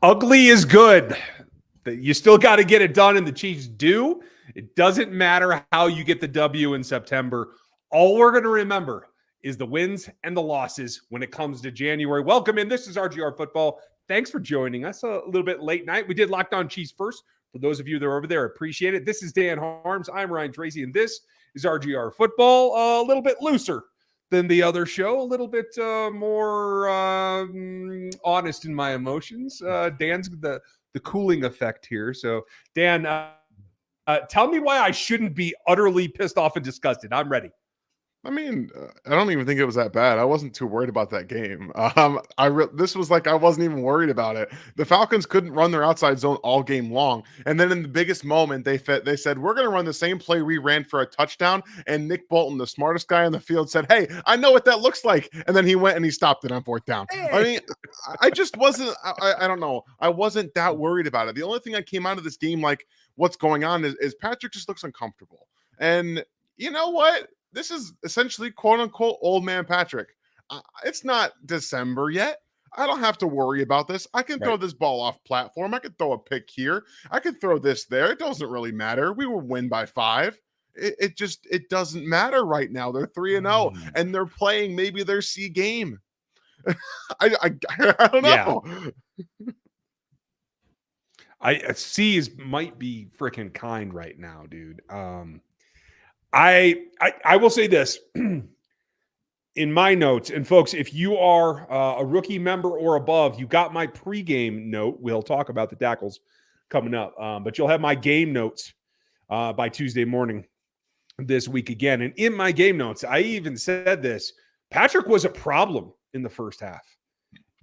Ugly is good. You still got to get it done, and the Chiefs do. It doesn't matter how you get the W in September. All we're going to remember is the wins and the losses when it comes to January. Welcome in. This is RGR Football. Thanks for joining us a little bit late night. We did Locked On Chiefs first. For those of you that are over there, appreciate it. This is Dan Harms. I'm Ryan Tracy, and this is RGR Football. A little bit looser than the other show, a little bit more honest in my emotions. Dan's the cooling effect here. So, Dan, tell me why I shouldn't be utterly pissed off and disgusted. I'm ready. I mean, I don't even think it was that bad. I wasn't too worried about that game. This was like I wasn't even worried about it. The Falcons couldn't run their outside zone all game long, and then in the biggest moment, they said we're going to run the same play we ran for a touchdown. And Nick Bolton, the smartest guy on the field, said, "Hey, I know what that looks like." And then he went and he stopped it on fourth down. Hey. I mean, I just wasn't. I don't know. I wasn't that worried about it. The only thing I came out of this game like, what's going on is Patrick just looks uncomfortable, and you know what? This is essentially quote-unquote old man Patrick. It's not December yet. I don't have to worry about this. I can throw this ball off platform. I can throw a pick here. I can throw this there. It doesn't really matter. We will win by 5. It doesn't matter right now. They're 3-0, and they're playing maybe their C game. I don't know. Yeah. C might be freaking kind right now, dude. I will say this in my notes, and folks, if you are a rookie member or above, you got my pregame note. We'll talk about the tackles coming up, but you'll have my game notes by Tuesday morning this week again. And in my game notes, I even said this: Patrick was a problem in the first half,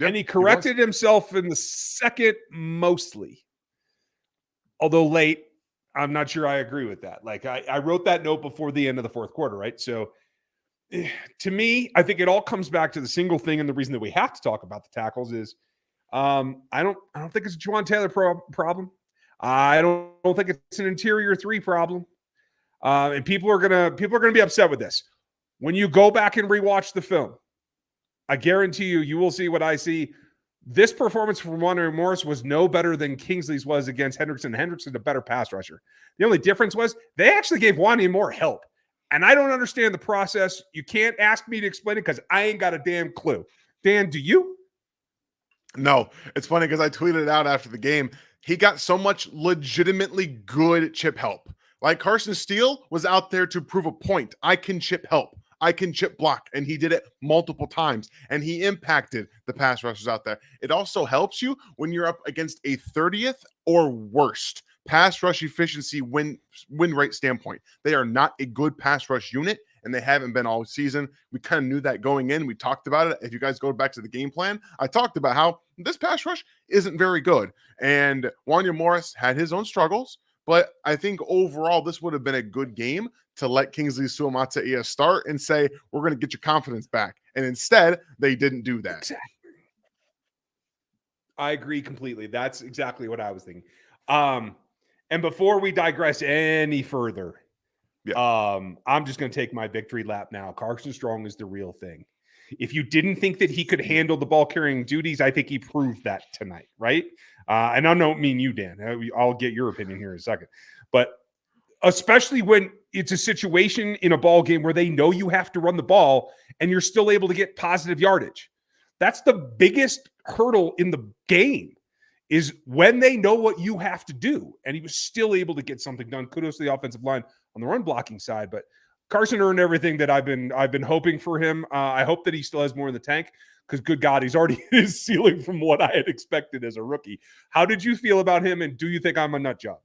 and he corrected himself in the second mostly, although late. I'm not sure I agree with that. Like I wrote that note before the end of the fourth quarter, right? So to me, I think it all comes back to the single thing, and the reason that we have to talk about the tackles is I don't think it's a Juwan Taylor problem. I don't think it's an interior 3 problem. And people are gonna be upset with this. When you go back and rewatch the film, I guarantee you will see what I see. This performance from Wandering Morris was no better than Kingsley's was against Hendrickson. Hendrickson's a better pass rusher. The only difference was they actually gave Wandering more help. And I don't understand the process. You can't ask me to explain it because I ain't got a damn clue. Dan, do you? No. It's funny because I tweeted it out after the game. He got so much legitimately good chip help. Like Carson Steele was out there to prove a point. I can chip help. I can chip block, and he did it multiple times, and he impacted the pass rushers out there. It also helps you when you're up against a 30th or worst pass rush efficiency win rate standpoint. They are not a good pass rush unit, and they haven't been all season. We kind of knew that going in. We talked about it. If you guys go back to the game plan, I talked about how this pass rush isn't very good, and Wanya Morris had his own struggles. But I think overall, this would have been a good game to let Kingsley Suamataia start and say, we're going to get your confidence back. And instead, they didn't do that. Exactly. I agree completely. That's exactly what I was thinking. And before we digress any further, I'm just going to take my victory lap now. Carson Strong is the real thing. If you didn't think that he could handle the ball carrying duties, I think he proved that tonight, right? And I don't mean you, Dan. I'll get your opinion here in a second. But especially when it's a situation in a ball game where they know you have to run the ball and you're still able to get positive yardage. That's the biggest hurdle in the game, is when they know what you have to do. And he was still able to get something done. Kudos to the offensive line on the run blocking side. But Carson earned everything that I've been hoping for him. I hope that he still has more in the tank, because good God, he's already hit his ceiling from what I had expected as a rookie. How did you feel about him, and do you think I'm a nut job?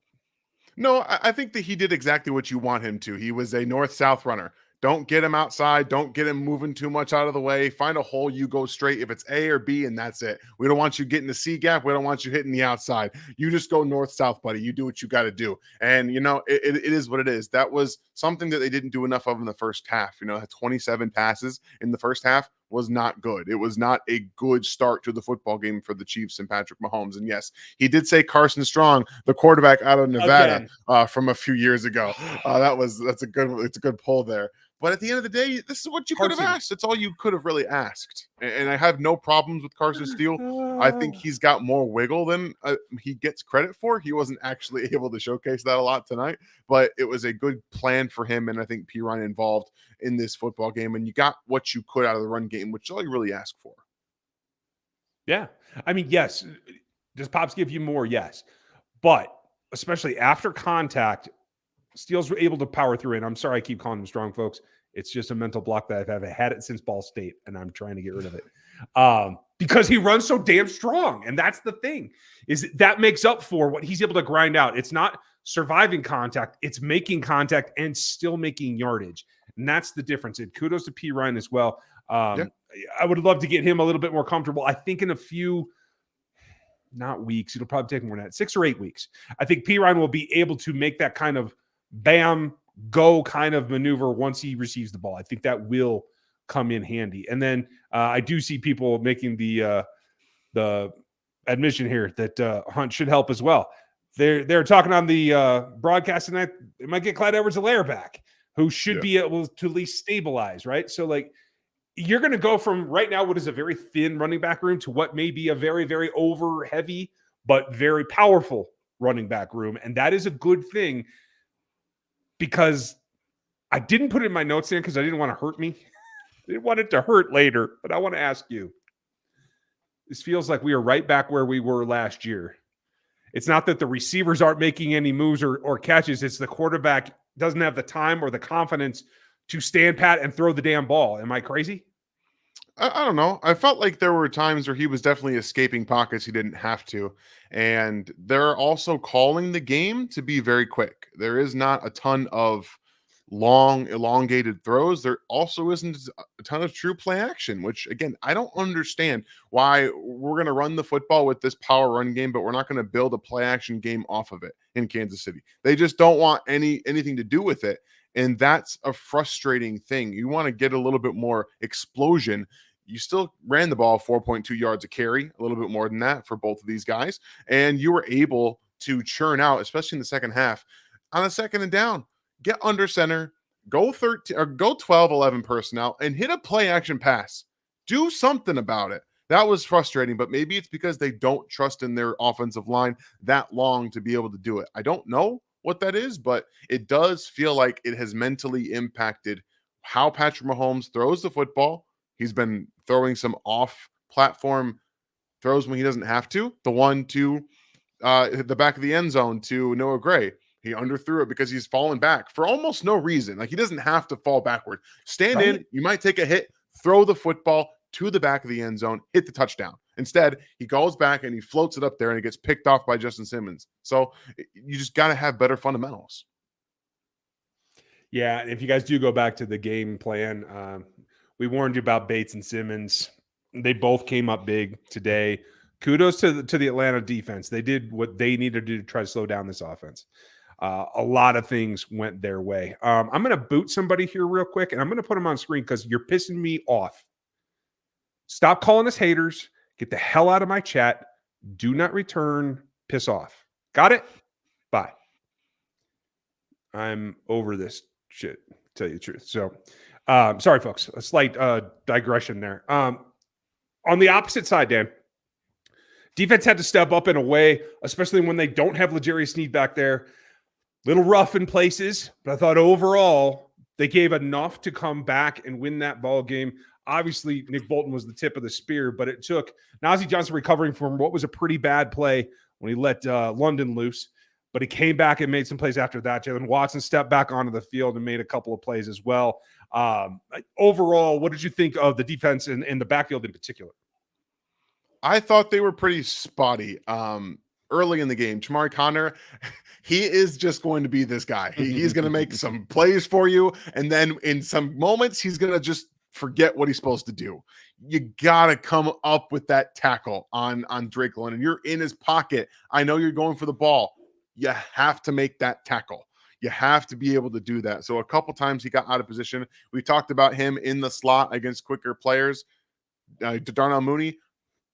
No, I think that he did exactly what you want him to. He was a north-south runner. Don't get him outside. Don't get him moving too much out of the way. Find a hole. You go straight. If it's A or B, and that's it. We don't want you getting the C gap. We don't want you hitting the outside. You just go north-south, buddy. You do what you got to do. And, you know, it is what it is. That was something that they didn't do enough of in the first half. You know, 27 passes in the first half was not good. It was not a good start to the football game for the Chiefs and Patrick Mahomes. And yes, he did say Carson Strong, the quarterback out of Nevada, from a few years ago. It's a good pull there. But at the end of the day, this is what you could have Hard asked. It's all you could have really asked. And I have no problems with Carson Steele. I think he's got more wiggle than he gets credit for. He wasn't actually able to showcase that a lot tonight, but it was a good plan for him. And I think P. Ryan involved in this football game. And you got what you could out of the run game, which is all you really ask for. Yeah. I mean, yes. Does Pops give you more? Yes. But especially after contact, Steele's able to power through it. I'm sorry I keep calling him strong, folks. It's just a mental block that I've had it since Ball State, and I'm trying to get rid of it. Because he runs so damn strong. And that's the thing, is that makes up for what he's able to grind out. It's not surviving contact, it's making contact and still making yardage. And that's the difference. And kudos to P. Ryan as well. I would love to get him a little bit more comfortable. I think in a few, not weeks, it'll probably take more than that, 6 or 8 weeks. I think P. Ryan will be able to make that kind of bam, go kind of maneuver once he receives the ball. I think that will come in handy. And then I do see people making the admission here that Hunt should help as well. They're talking on the broadcast tonight. They might get Clyde Edwards-Helaire back, who should be able to at least stabilize, right? So, like, you're going to go from right now what is a very thin running back room to what may be a very, very over heavy but very powerful running back room. And that is a good thing, because I didn't put it in my notes there because I didn't want to hurt me. I didn't want it to hurt later, but I want to ask you. This feels like we are right back where we were last year. It's not that the receivers aren't making any moves or catches. It's the quarterback doesn't have the time or the confidence to stand pat and throw the damn ball. Am I crazy? I don't know. I felt like there were times where he was definitely escaping pockets he didn't have to. And they're also calling the game to be very quick. There is not a ton of long, elongated throws. There also isn't a ton of true play action, which, again, I don't understand why we're going to run the football with this power run game, but we're not going to build a play action game off of it in Kansas City. They just don't want anything to do with it. And that's a frustrating thing. You want to get a little bit more explosion. You still ran the ball 4.2 yards a carry, a little bit more than that for both of these guys. And you were able to churn out, especially in the second half, on a second and down, get under center, go 13 or go 12, 11 personnel and hit a play action pass. Do something about it. That was frustrating, but maybe it's because they don't trust in their offensive line that long to be able to do it. I don't know what that is, but it does feel like it has mentally impacted how Patrick Mahomes throws the football. He's been throwing some off-platform throws when he doesn't have to. The one to the back of the end zone to Noah Gray. He underthrew it because he's fallen back for almost no reason. Like, he doesn't have to fall backward. Stand in, you might take a hit, throw the football to the back of the end zone, hit the touchdown. Instead, he goes back and he floats it up there and it gets picked off by Justin Simmons. So you just got to have better fundamentals. Yeah, if you guys do go back to the game plan, we warned you about Bates and Simmons. They both came up big today. Kudos to the Atlanta defense. They did what they needed to do to try to slow down this offense. A lot of things went their way. I'm going to boot somebody here real quick, and I'm going to put them on screen because you're pissing me off. Stop calling us haters. Get the hell out of my chat. Do not return. Piss off. Got it? Bye. I'm over this shit, to tell you the truth. So, sorry, folks. A slight digression there. On the opposite side, Dan, defense had to step up in a way, especially when they don't have L'Jarius Sneed back there. Little rough in places, but I thought overall they gave enough to come back and win that ball game. Obviously, Nick Bolton was the tip of the spear, but it took Najee Johnson recovering from what was a pretty bad play when he let London loose. But he came back and made some plays after that. Jalen Watson stepped back onto the field and made a couple of plays as well. Overall, what did you think of the defense and the backfield in particular? I thought they were pretty spotty early in the game. Jamari Conner, he is just going to be this guy. He's going to make some plays for you, and then in some moments, he's going to just forget what he's supposed to do. You got to come up with that tackle on Drake London. You're in his pocket. I know you're going for the ball. You have to make that tackle. You have to be able to do that. So a couple times he got out of position. We talked about him in the slot against quicker players. Darnell Mooney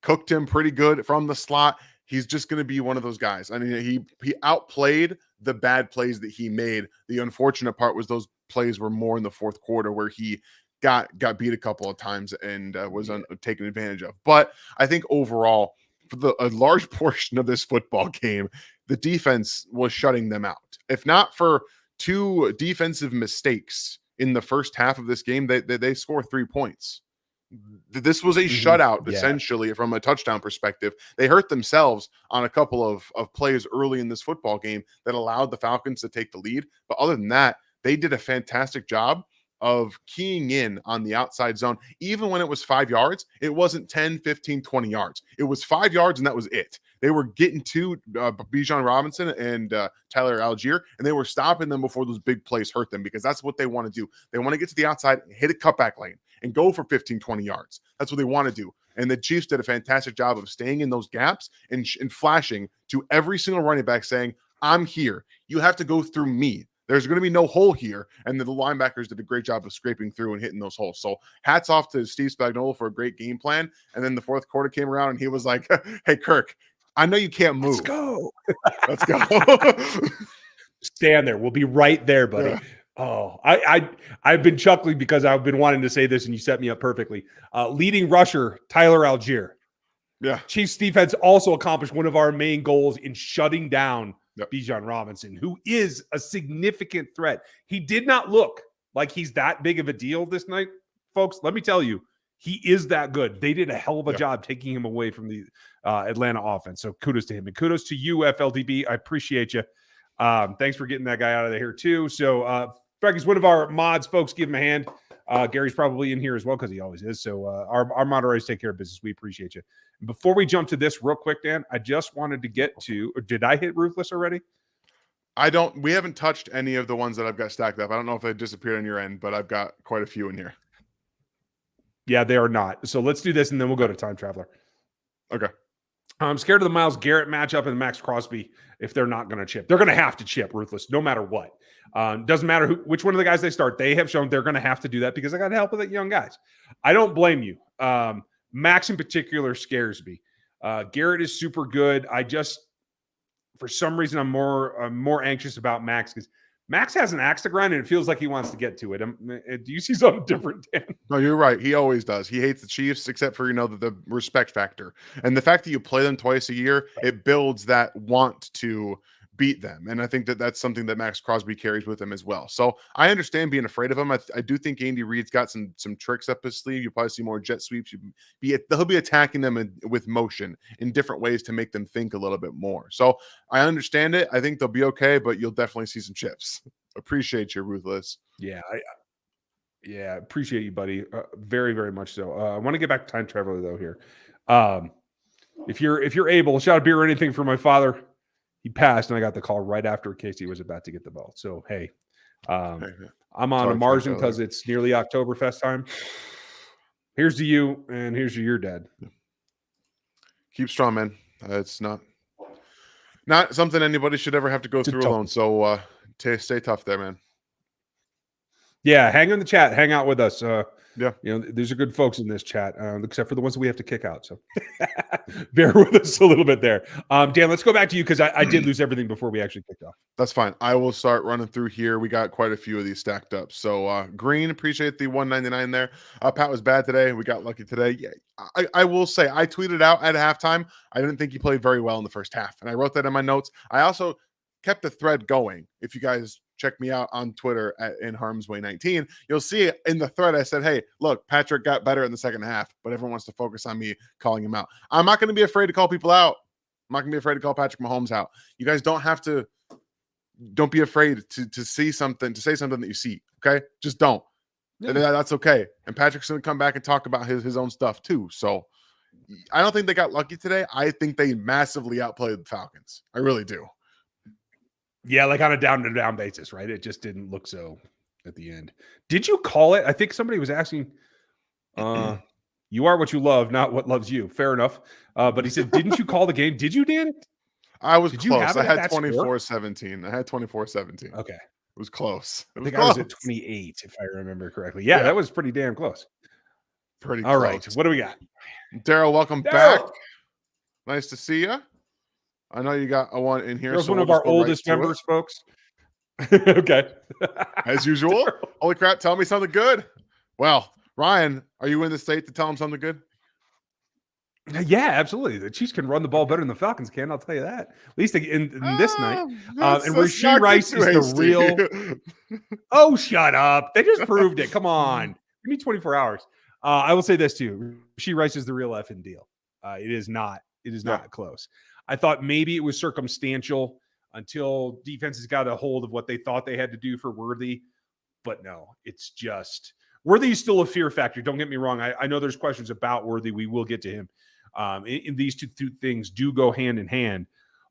cooked him pretty good from the slot. He's just going to be one of those guys. I mean, he outplayed the bad plays that he made. The unfortunate part was those plays were more in the fourth quarter where he got beat a couple of times and was taken advantage of. But I think overall, for a large portion of this football game, the defense was shutting them out. If not for two defensive mistakes in the first half of this game, they score 3 points. This was a shutout, essentially, from a touchdown perspective. They hurt themselves on a couple of plays early in this football game that allowed the Falcons to take the lead. But other than that, they did a fantastic job of keying in on the outside zone. Even when it was 5 yards, it wasn't 10, 15, 20 yards. It was 5 yards, and that was it. They were getting to Bijan Robinson and Tyler Algier, and they were stopping them before those big plays hurt them, because that's what they want to do. They want to get to the outside, hit a cutback lane, and go for 15, 20 yards. That's what they want to do. And the Chiefs did a fantastic job of staying in those gaps and flashing to every single running back saying, I'm here. You have to go through me. There's going to be no hole here. And the linebackers did a great job of scraping through and hitting those holes. So hats off to Steve Spagnuolo for a great game plan. And then the fourth quarter came around and he was like, hey, Kirk, I know you can't move. Let's go. Let's go. Stand there. We'll be right there, buddy. Yeah. Oh, I've been chuckling because I've been wanting to say this and you set me up perfectly. Leading rusher, Tyler Algier. Yeah. Chiefs defense also accomplished one of our main goals in shutting down Bijan Robinson, who is a significant threat. He did not look like he's that big of a deal this night, folks. Let me tell you, he is that good. They did a hell of a job taking him away from the Atlanta offense. So kudos to him. And kudos to you, FLDB. I appreciate you. Thanks for getting that guy out of here too. So Frankie's one of our mods, folks. Give him a hand. Gary's probably in here as well because he always is. So our moderators take care of business. We appreciate you. Before we jump to this real quick, Dan, I just wanted to get to, or did I hit Ruthless already? We haven't touched any of the ones that I've got stacked up. I don't know if they disappeared on your end, but I've got quite a few in here. Yeah, they are not. So let's do this and then we'll go to Time Traveler. Okay. I'm scared of the Myles Garrett matchup and Max Crosby if they're not going to chip. They're going to have to chip, Ruthless, no matter what. Doesn't matter which one of the guys they start. They have shown they're going to have to do that because I got help with the young guys. I don't blame you. Max in particular scares me. Garrett is super good. For some reason, I'm more anxious about Max because Max has an axe to grind and it feels like he wants to get to it. Do you see something different, Dan? No, you're right. He always does. He hates the Chiefs except for, the respect factor. And the fact that you play them twice a year, it builds that want to beat them. And I think that that's something that Max Crosby carries with him as well. So I understand being afraid of him. I do think Andy Reid's got some tricks up his sleeve. You'll probably see more jet sweeps. He'll be attacking them with motion in different ways to make them think a little bit more. So I understand it. I think they'll be okay, but you'll definitely see some chips. Appreciate you, Ruthless. Yeah. Appreciate you, buddy. Very, very much so. I want to get back to Time Traveler though here. If you're able, shout a beer or anything for my father. He passed, and I got the call right after Casey was about to get the belt. So, hey, I'm on a margin because it's nearly Oktoberfest time. Here's to you, and here's to your dad. Keep strong, man. It's not something anybody should ever have to go through alone. So stay tough there, man. Yeah, hang in the chat. Hang out with us. Yeah. These are good folks in this chat, except for the ones that we have to kick out. So bear with us a little bit there. Dan, let's go back to you because I did lose everything before we actually kicked off. That's fine. I will start running through here. We got quite a few of these stacked up. So Green, appreciate the 199 there. Pat was bad today. We got lucky today. Yeah, I will say I tweeted out at halftime. I didn't think he played very well in the first half. And I wrote that in my notes. I also kept the thread going. If you guys check me out on Twitter in Harm's Way 19, you'll see in the thread I said, hey, look, Patrick got better in the second half, but everyone wants to focus on me calling him out. I'm not going to be afraid to call people out. I'm not going to be afraid to call Patrick Mahomes out. You guys don't be afraid to see something, to say something that you see, okay? Just don't. Yeah. That's okay. And Patrick's going to come back and talk about his own stuff too. So I don't think they got lucky today. I think they massively outplayed the Falcons. I really do. Yeah, like on a down-to-down basis, right? It just didn't look so at the end. Did you call it? I think somebody was asking, you are what you love, not what loves you. Fair enough. But he said, didn't you call the game? Did you, Dan? I was close. I had 24-17. I had 24-17. Okay. It was close. I think I was at 28, if I remember correctly. Yeah, that was pretty damn close. Pretty All close. right. What do we got? Daryl, welcome back. Nice to see you. I know you got a one in here. Daryl's one of our oldest members, folks. Okay. As usual. Holy crap, tell me something good. Well, Ryan, are you in the state to tell him something good? Yeah, absolutely. The Chiefs can run the ball better than the Falcons can. I'll tell you that. At least in this night. And Let's Rashee not get Rice too is the hasty. real. Oh, shut up! They just proved it. Come on, give me 24 hours. I will say this too: Rashee Rice is the real effing deal. It is not. It is not close. I thought maybe it was circumstantial until defenses got a hold of what they thought they had to do for Worthy, but no, it's just Worthy is still a fear factor. Don't get me wrong. I know there's questions about Worthy. We will get to him. In these two things do go hand in hand,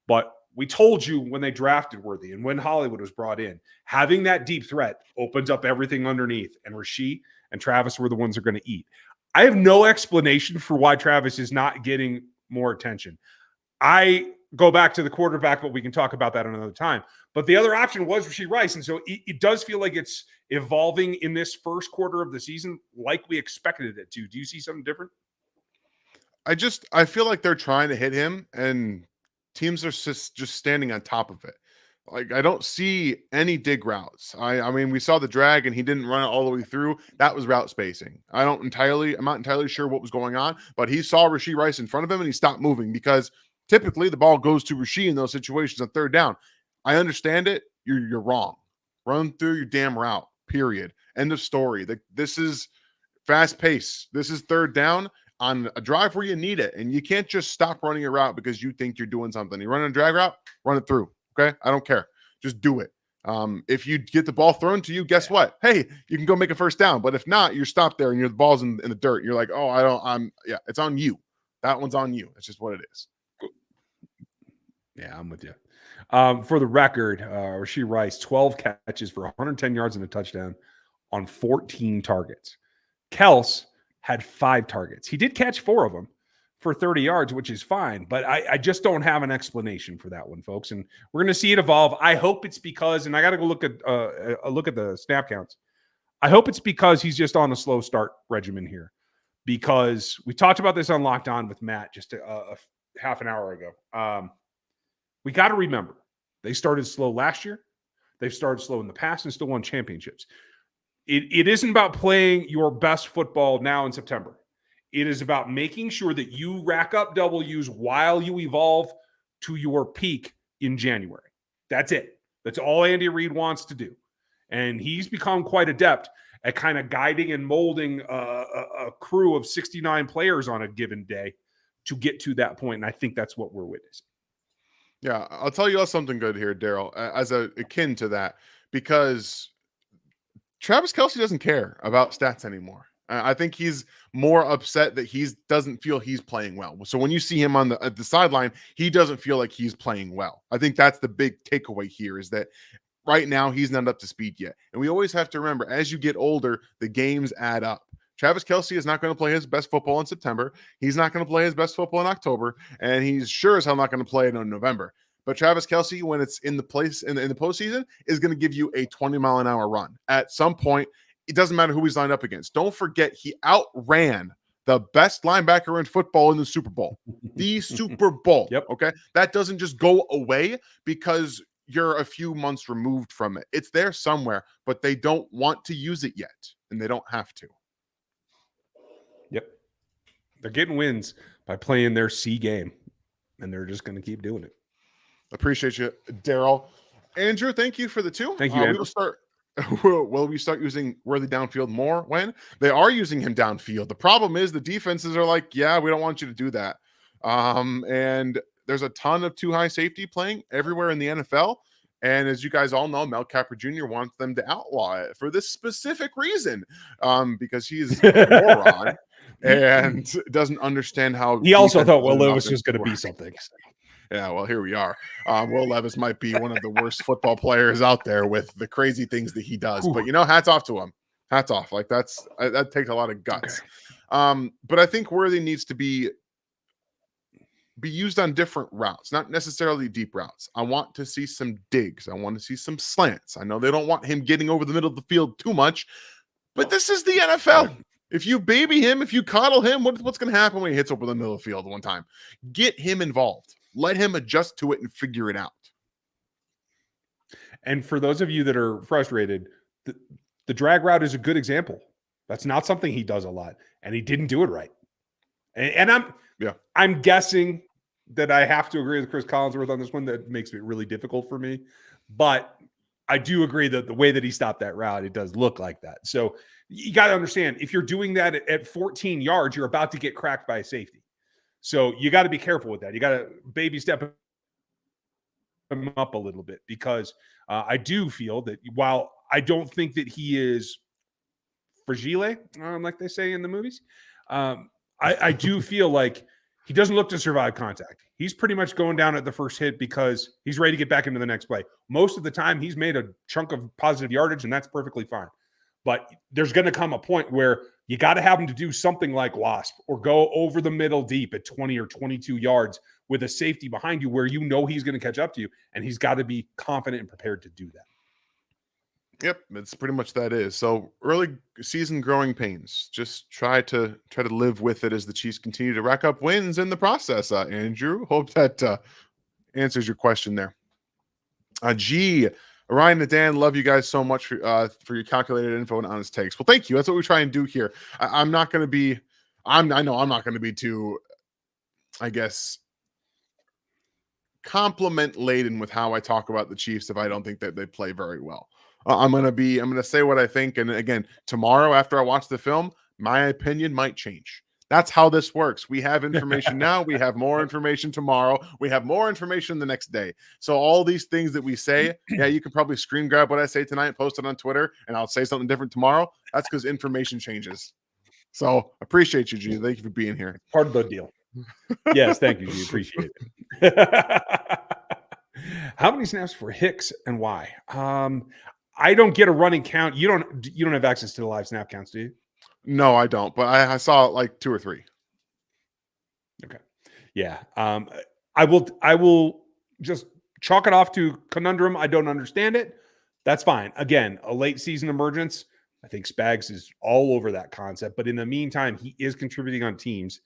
but we told you when they drafted Worthy and when Hollywood was brought in, having that deep threat opens up everything underneath. And Rashee and Travis were the ones that are going to eat. I have no explanation for why Travis is not getting more attention. I go back to the quarterback, but we can talk about that another time. But the other option was Rashee Rice. And so it does feel like it's evolving in this first quarter of the season like we expected it to. Do you see something different? I feel like they're trying to hit him and teams are just standing on top of it. Like I don't see any dig routes. I mean, we saw the drag and he didn't run it all the way through. That was route spacing. I'm not entirely sure what was going on, but he saw Rashee Rice in front of him and he stopped moving because typically the ball goes to Rashee in those situations on third down. I understand it. You're wrong. Run through your damn route. Period. End of story. This is fast pace. This is third down on a drive where you need it. And you can't just stop running a route because you think you're doing something. You run a drag route, run it through. Okay. I don't care. Just do it. If you get the ball thrown to you, guess what? Hey, you can go make a first down. But if not, you're stopped there and the ball's in the dirt. You're like, oh, it's on you. That one's on you. It's just what it is. Yeah, I'm with you. For the record, Rashee Rice, 12 catches for 110 yards and a touchdown on 14 targets. Kels had 5 targets. He did catch 4 of them for 30 yards, which is fine, but I just don't have an explanation for that one, folks. And we're going to see it evolve. I hope it's because, and I got to go look at the snap counts. I hope it's because he's just on a slow start regimen here, because we talked about this on Locked On with Matt just a half an hour ago. We got to remember they started slow last year. They've started slow in the past and still won championships. It isn't about playing your best football now in September. It is about making sure that you rack up W's while you evolve to your peak in January. That's it. That's all Andy Reid wants to do. And he's become quite adept at kind of guiding and molding a crew of 69 players on a given day to get to that point. And I think that's what we're witnessing. Yeah, I'll tell you something good here, Daryl, as akin to that, because Travis Kelce doesn't care about stats anymore. I think he's more upset that he doesn't feel he's playing well. So when you see him at the sideline, he doesn't feel like he's playing well. I think that's the big takeaway here, is that right now he's not up to speed yet. And we always have to remember, as you get older, the games add up. Travis Kelce is not going to play his best football in September. He's not going to play his best football in October. And he's sure as hell not going to play it in November. But Travis Kelce, when it's in the postseason, is going to give you a 20-mile-an-hour run. At some point, it doesn't matter who he's lined up against. Don't forget, he outran the best linebacker in football in the Super Bowl. The Super Bowl. Yep. Okay? That doesn't just go away because you're a few months removed from it. It's there somewhere, but they don't want to use it yet, and they don't have to. Yep. They're getting wins by playing their C game, and they're just going to keep doing it. Appreciate you, Daryl. Andrew, thank you for the 2. Thank you, Andrew. Will we start using Worthy downfield more? When they are using him downfield, the problem is the defenses are like, yeah, we don't want you to do that. And there's a ton of too high safety playing everywhere in the NFL. And as you guys all know, Mel Kiper Jr. wants them to outlaw it for this specific reason, because he's a moron and doesn't understand how he also thought Will Levis was going to be something. Yeah, well, here we are. Will Levis might be one of the worst football players out there with the crazy things that he does. Ooh. But, hats off to him. Hats off. Like, that takes a lot of guts. Okay. But I think Worthy needs to be used on different routes, not necessarily deep routes. I want to see some digs. I want to see some slants. I know they don't want him getting over the middle of the field too much, but this is the NFL. If you baby him, if you coddle him, what's going to happen when he hits over the middle of the field one time? Get him involved. Let him adjust to it and figure it out. And for those of you that are frustrated, the drag route is a good example. That's not something he does a lot, and he didn't do it right. And I'm guessing that I have to agree with Chris Collinsworth on this one. That makes it really difficult for me, but I do agree that the way that he stopped that route, it does look like that. So you got to understand, if you're doing that at 14 yards, you're about to get cracked by a safety. So you got to be careful with that. You got to baby step him up a little bit, because I do feel that while I don't think that he is fragile, like they say in the movies, I do feel like he doesn't look to survive contact. He's pretty much going down at the first hit because he's ready to get back into the next play. Most of the time, he's made a chunk of positive yardage, and that's perfectly fine. But there's going to come a point where you got to have him to do something like Wasp or go over the middle deep at 20 or 22 yards with a safety behind you where you know he's going to catch up to you, and he's got to be confident and prepared to do that. Yep, it's pretty much that is. So early season growing pains. Just try to live with it as the Chiefs continue to rack up wins in the process. Andrew, hope that answers your question there. G, Ryan and Dan, love you guys so much for your calculated info and honest takes. Well, thank you. That's what we try and do here. I'm not going to be. I know I'm not going to be too, I guess, compliment laden with how I talk about the Chiefs if I don't think that they play very well. I'm going to say what I think. And again, tomorrow after I watch the film, my opinion might change. That's how this works. We have information now. We have more information tomorrow. We have more information the next day. So all these things that we say, yeah, you can probably screen grab what I say tonight and post it on Twitter, and I'll say something different tomorrow. That's because information changes. So appreciate you, G. Thank you for being here. Part of the deal. Yes, thank you, G. Appreciate it. How many snaps for Hicks and why? I don't get a running count. You don't have access to the live snap counts, do you? No, I don't. But I saw like 2 or 3. Okay. Yeah. I will just chalk it off to conundrum. I don't understand it. That's fine. Again, a late season emergence. I think Spags is all over that concept. But in the meantime, he is contributing on teams.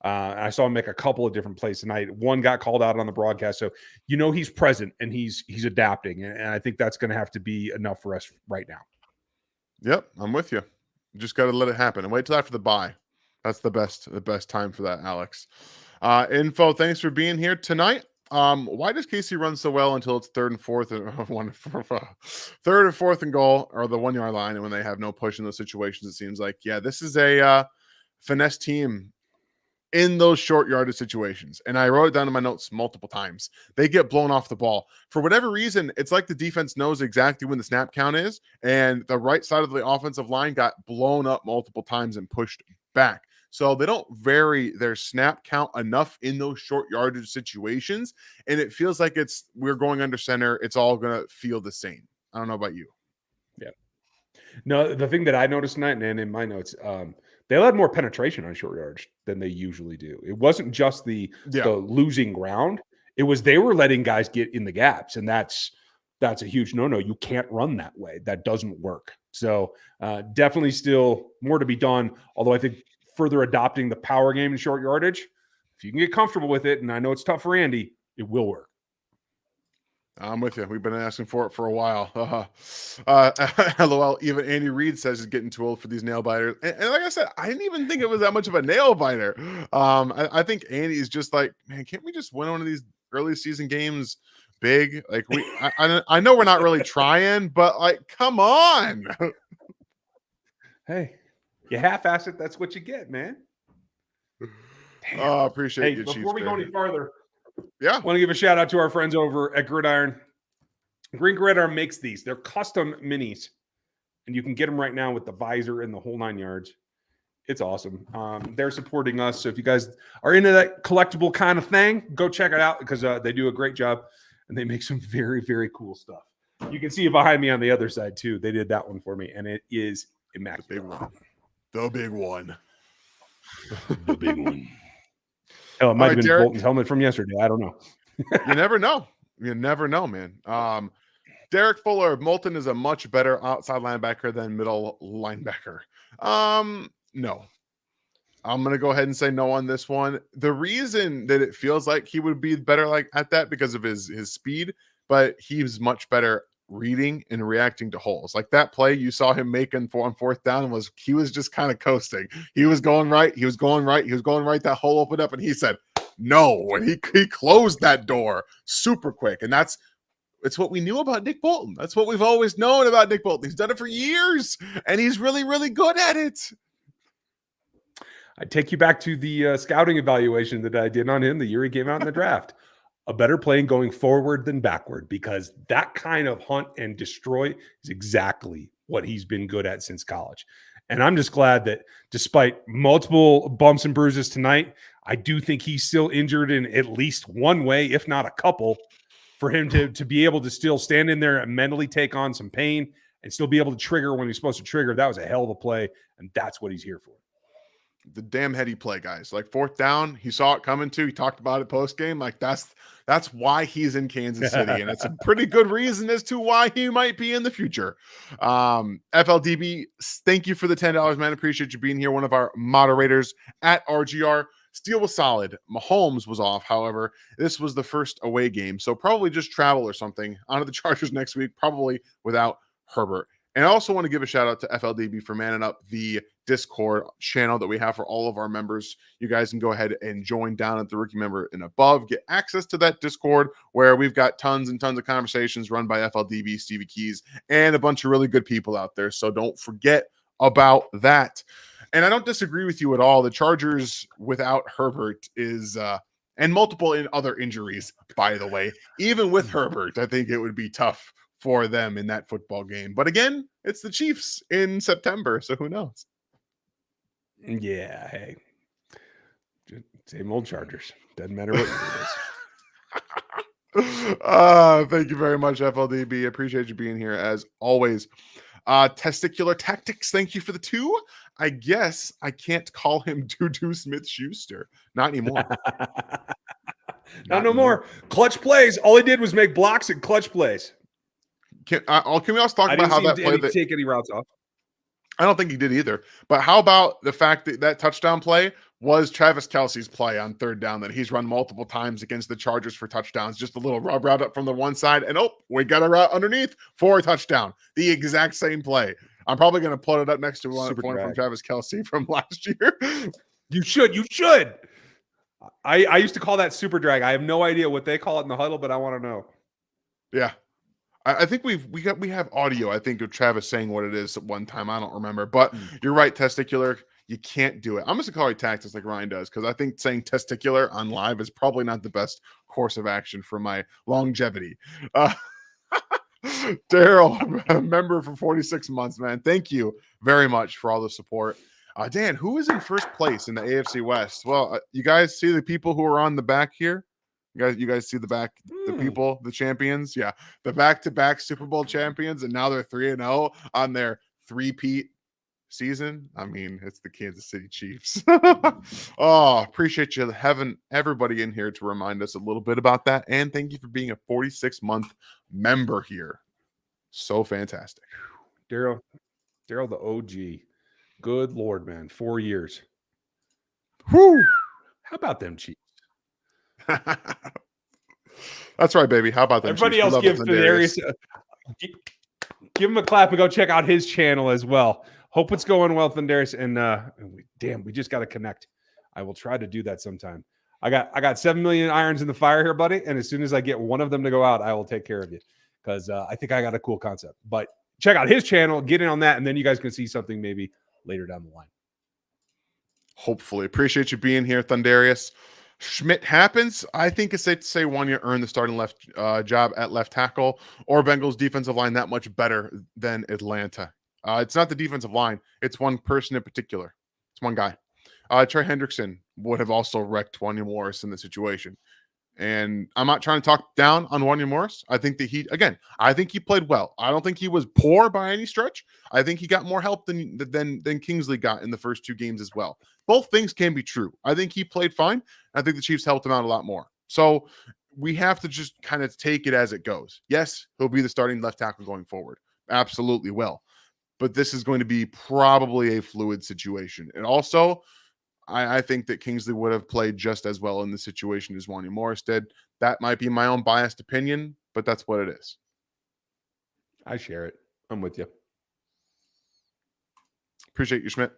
I saw him make a couple of different plays tonight. One got called out on the broadcast. So, he's present and he's adapting. And I think that's going to have to be enough for us right now. Yep, I'm with you. Just got to let it happen and wait till after the bye. That's the best time for that, Alex. Info, thanks for being here tonight. Why does Casey run so well until it's third and fourth and goal or the 1 yard line, and when they have no push in those situations, it seems like, yeah, this is a finesse team in those short yardage situations. And I wrote it down in my notes multiple times. They get blown off the ball. For whatever reason, it's like the defense knows exactly when the snap count is, and the right side of the offensive line got blown up multiple times and pushed back. So they don't vary their snap count enough in those short yardage situations. And it feels like we're going under center. It's all going to feel the same. I don't know about you. Yeah. No, the thing that I noticed tonight, and in my notes, they allowed more penetration on short yards than they usually do. It wasn't just the losing ground. It was they were letting guys get in the gaps, and that's a huge no-no. You can't run that way. That doesn't work. So definitely still more to be done, although I think further adopting the power game in short yardage, if you can get comfortable with it, and I know it's tough for Andy, it will work. I'm with you. We've been asking for it for a while. LOL. Even Andy Reid says he's getting too old for these nail biters. And like I said, I didn't even think it was that much of a nail biter. I think Andy's just like, man, can't we just win one of these early season games big? Like I know we're not really trying, but like, come on. Hey, you half-ass it. That's what you get, man. Oh, appreciate you, before Chiefs, we go any farther, yeah, I want to give a shout out to our friends over at Gridiron. Green Gridiron makes these. They're custom minis, and you can get them right now with the visor and the whole 9 yards. It's awesome. They're supporting us. So if you guys are into that collectible kind of thing, go check it out because they do a great job, and they make some very, very cool stuff. You can see it behind me on the other side, too. They did that one for me, and it is immaculate. The big one. The big one. Hell, it might have been Derek, Bolton's helmet from yesterday. I don't know. You never know. You never know, man. Derek Fuller, Moulton is a much better outside linebacker than middle linebacker. No. I'm going to go ahead and say no on this one. The reason that it feels like he would be better like at that because of his speed, but he's much better reading and reacting to holes. Like that play you saw him making on fourth down he was just kind of coasting. He was going right. He was going right. He was going right. That hole opened up and he said, no. And he closed that door super quick. And it's what we knew about Nick Bolton. That's what we've always known about Nick Bolton. He's done it for years and he's really, really good at it. I take you back to the scouting evaluation that I did on him the year he came out in the draft. A better playing going forward than backward, because that kind of hunt and destroy is exactly what he's been good at since college. And I'm just glad that despite multiple bumps and bruises tonight, I do think he's still injured in at least one way, if not a couple, for him to be able to still stand in there and mentally take on some pain and still be able to trigger when he's supposed to trigger. That was a hell of a play, and that's what he's here for. The damn heady play, guys. Like fourth down, he saw it coming too. He talked about it post game. Like that's why he's in Kansas City, and it's a pretty good reason as to why he might be in the future. FLDB, thank you for the $10, man. Appreciate you being here. One of our moderators at RGR. Steele was solid. Mahomes was off. However, this was the first away game, so probably just travel or something onto the Chargers next week, probably without Herbert. And I also want to give a shout out to FLDB for manning up the Discord channel that we have for all of our members. You guys can go ahead and join down at the rookie member and above. Get access to that Discord where we've got tons and tons of conversations run by FLDB, Stevie Keys, and a bunch of really good people out there. So don't forget about that. And I don't disagree with you at all. The Chargers without Herbert is and multiple other injuries, by the way. Even with Herbert, I think it would be tough for them in that football game. But again, it's the Chiefs in September, so who knows? Yeah, hey. Same old Chargers. Doesn't matter what it is. Thank you very much, FLDB. Appreciate you being here as always. Testicular Tactics, thank you for the 2. I guess I can't call him Doo Smith-Schuster. Not anymore. Not no more. Clutch plays. All he did was make blocks and clutch plays. Can we also talk about how that play that take any routes off? I don't think he did either. But how about the fact that that touchdown play was Travis Kelce's play on third down that he's run multiple times against the Chargers for touchdowns? Just a little rub route up from the one side, and we got a route underneath for a touchdown. The exact same play. I'm probably going to put it up next to one from Travis Kelce from last year. You should. I used to call that super drag. I have no idea what they call it in the huddle, but I want to know. Yeah. I think we have audio, I think, of Travis saying what it is at one time. I don't remember. But you're right, testicular. You can't do it. I'm just going to call it tactics like Ryan does, because I think saying testicular on live is probably not the best course of action for my longevity. Daryl, a member for 46 months, man. Thank you very much for all the support. Dan, who is in first place in the AFC West? Well, you guys see the people who are on the back here? You guys see the back, the people, the champions? Yeah, the back-to-back Super Bowl champions, and now they're 3-0 on their three-peat season. I mean, it's the Kansas City Chiefs. Oh, appreciate you having everybody in here to remind us a little bit about that, and thank you for being a 46-month member here. So fantastic. Daryl, the OG. Good Lord, man. 4 years. Whoo! How about them Chiefs? That's right, baby. How about that? Everybody else give Thundarius give him a clap and go check out his channel as well. Hope it's going well, Thundarius. And we just got to connect. I will try to do that sometime. I got 7 million irons in the fire here, buddy. And as soon as I get one of them to go out, I will take care of you, because I think I got a cool concept. But check out his channel, get in on that, and then you guys can see something maybe later down the line. Hopefully. Appreciate you being here, Thundarius. Schmidt happens. I think it's safe to say Wanya earned the starting left job at left tackle, or Bengals defensive line that much better than Atlanta. It's not the defensive line. It's one person in particular. It's one guy. Trey Hendrickson would have also wrecked Wanya Morris in the situation. And I'm not trying to talk down on Wanya Morris. I think that I think he played well. I don't think he was poor by any stretch. I think he got more help than Kingsley got in the first 2 games as well. Both things can be true. I think he played fine. I think the Chiefs helped him out a lot more. So we have to just kind of take it as it goes. Yes, he'll be the starting left tackle going forward. Absolutely will. But this is going to be probably a fluid situation. And also, I think that Kingsley would have played just as well in the situation as Wanya Morris did. That might be my own biased opinion, but that's what it is. I share it. I'm with you. Appreciate you, Schmidt.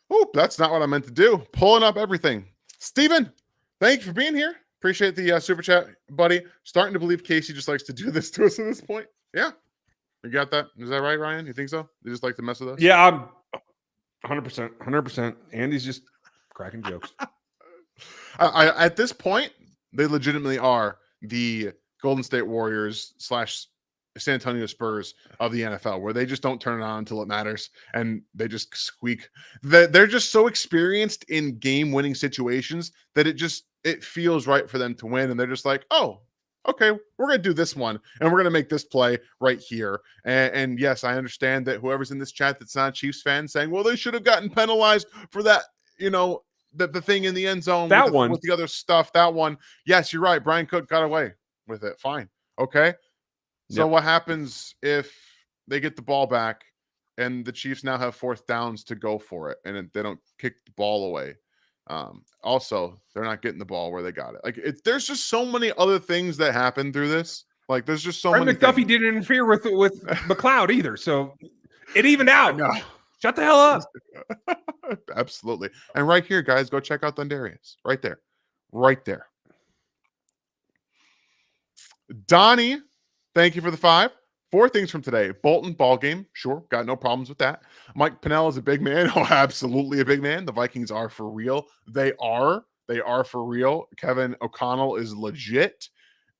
Oh, that's not what I meant to do. Pulling up everything. Steven, thank you for being here. Appreciate the super chat, buddy. Starting to believe Casey just likes to do this to us at this point. Yeah. You got that? Is that right, Ryan? You think so? You just like to mess with us? Yeah, I'm 100%. 100%. Andy's just cracking jokes. At this point, they legitimately are the Golden State Warriors / San Antonio Spurs of the NFL, where they just don't turn it on until it matters, and they just squeak. They're just so experienced in game-winning situations that it feels right for them to win, and they're just like, oh, okay, we're going to do this one, and we're going to make this play right here. And yes, I understand that whoever's in this chat that's not a Chiefs fan saying, well, they should have gotten penalized for that, the thing in the end zone with the other stuff. That one, yes, you're right. Brian Cook got away with it. Fine. Okay. So what happens if they get the ball back and the Chiefs now have 4th downs to go for it and they don't kick the ball away? Also, they're not getting the ball where they got it. Like there's just so many other things that happen through this. Like there's just so many. McDuffie things. didn't interfere with McLeod either, so it evened out. No. Shut the hell up. Absolutely. And right here, guys, go check out Thundarius. Right there. Right there. Donnie, thank you for the 5. 4 things from today. Bolton ball game. Sure. Got no problems with that. Mike Pennell is a big man. Oh, absolutely a big man. The Vikings are for real. They are for real. Kevin O'Connell is legit.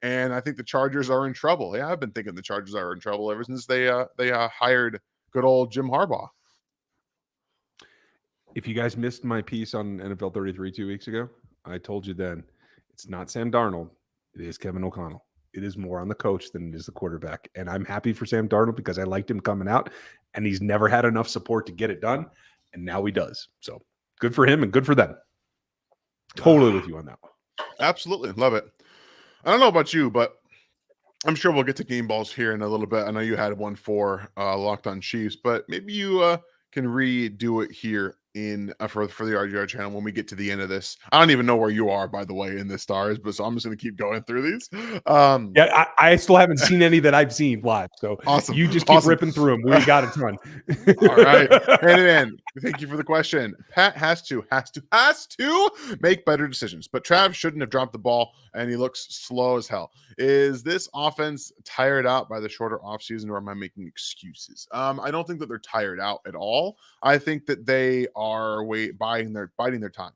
And I think the Chargers are in trouble. Yeah, I've been thinking the Chargers are in trouble ever since they hired good old Jim Harbaugh. If you guys missed my piece on NFL 33 2 weeks ago, I told you then it's not Sam Darnold. It is Kevin O'Connell. It is more on the coach than it is the quarterback. And I'm happy for Sam Darnold because I liked him coming out, and he's never had enough support to get it done. And now he does. So good for him and good for them. Totally with you on that one. Absolutely. Love it. I don't know about you, but I'm sure we'll get to game balls here in a little bit. I know you had one for Locked on Chiefs, but maybe you can redo it here in for the RGR channel when we get to the end of this. I don't even know where you are, by the way, in the stars, but so I'm just going to keep going through these. Yeah, I still haven't seen any that I've seen live. So awesome. You just keep ripping through them. We got a ton. All right. And thank you for the question. Pat has to make better decisions, but Trav shouldn't have dropped the ball, and he looks slow as hell. Is this offense tired out by the shorter offseason, or am I making excuses? I don't think that they're tired out at all. I think that they are biding their time.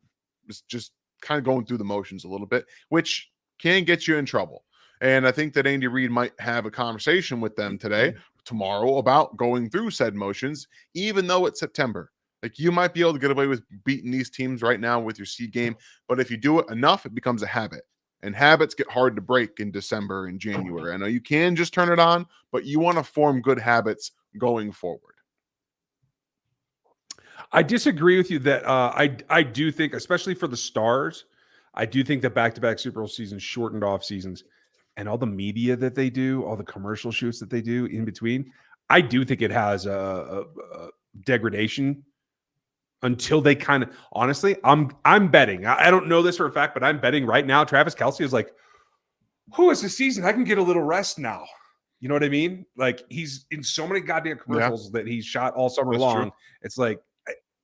Just kind of going through the motions a little bit, which can get you in trouble. And I think that Andy Reid might have a conversation with them tomorrow about going through said motions, even though it's September. Like you might be able to get away with beating these teams right now with your seed game, but if you do it enough, it becomes a habit. And habits get hard to break in December and January. I know you can just turn it on, but you want to form good habits going forward. I disagree with you that I do think, especially for the stars, I do think that back-to-back Super Bowl seasons, shortened off seasons, and all the media that they do, all the commercial shoots that they do in between, I do think it has a degradation until they kind of, honestly, I'm betting. I don't know this for a fact, but I'm betting right now Travis Kelce is like, who is the season? I can get a little rest now. You know what I mean? Like he's in so many goddamn commercials that he's shot all summer long. True. It's like,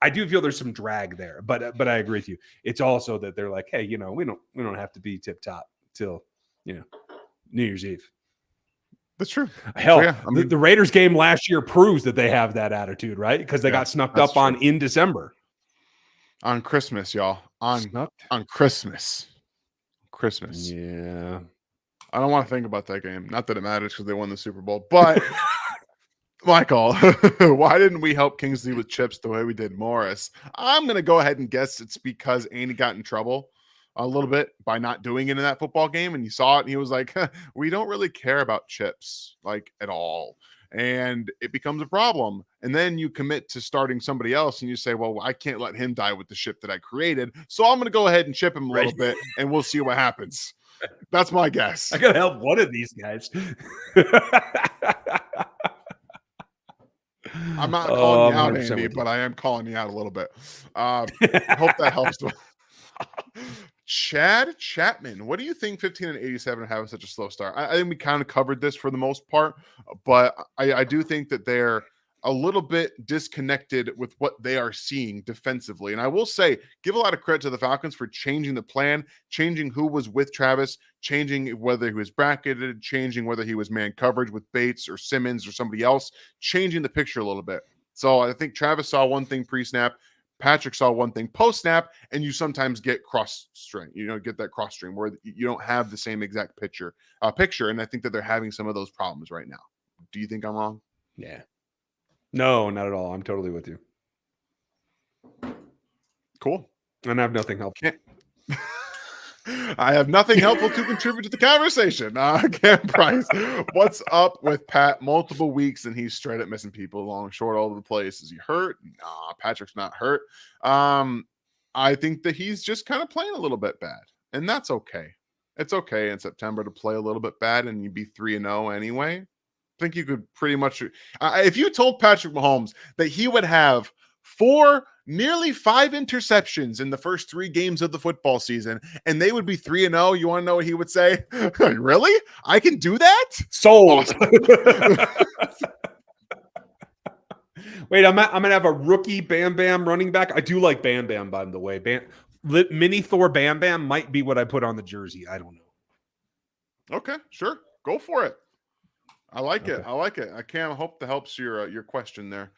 I do feel there's some drag there, but I agree with you. It's also that they're like, hey, we don't have to be tip top till New Year's Eve. That's true. Hell, so, yeah, I mean, the Raiders game last year proves that they have that attitude, right? Because they got snuck up on in December. On Christmas, y'all. On Christmas. Yeah. I don't want to think about that game. Not that it matters because they won the Super Bowl, but Michael, why didn't we help Kingsley with chips the way we did Morris? I'm going to go ahead and guess it's because Andy got in trouble a little bit by not doing it in that football game. And he saw it and he was like, we don't really care about chips like at all. And it becomes a problem. And then you commit to starting somebody else and you say, well, I can't let him die with the ship that I created. So I'm going to go ahead and chip him a little bit and we'll see what happens. That's my guess. I got to help one of these guys. I'm not calling you out, Andy, but I am calling you out a little bit. Hope that helps. Chad Chapman, what do you think 15-87 are having such a slow start? I think we kind of covered this for the most part, but I do think that they're a little bit disconnected with what they are seeing defensively. And I will say, give a lot of credit to the Falcons for changing the plan, changing who was with Travis, changing whether he was bracketed, changing whether he was man coverage with Bates or Simmons or somebody else, changing the picture a little bit. So I think Travis saw one thing pre-snap, Patrick saw one thing post-snap, and you sometimes get cross-string. Get that cross-string where you don't have the same exact picture. And I think that they're having some of those problems right now. Do you think I'm wrong? Yeah. No, not at all. I'm totally with you. Cool. And I have nothing helpful. I have nothing helpful to contribute to the conversation. Cam Price, what's up with Pat? Multiple weeks and he's straight up missing people long, short, all over the place. Is he hurt? Nah, Patrick's not hurt. I think that he's just kind of playing a little bit bad, and that's okay. It's okay in September to play a little bit bad and you'd be 3-0 anyway. I think you could pretty much, if you told Patrick Mahomes that he would have nearly 5 interceptions in the first 3 games of the football season, and they would be 3-0, you want to know what he would say? Really? I can do that? Sold. Wait, I'm gonna have a rookie Bam Bam running back. I do like Bam Bam, by the way. Mini Thor Bam Bam might be what I put on the jersey. I don't know. Okay, sure. Go for it. I like it. I like it. I hope that helps your question there.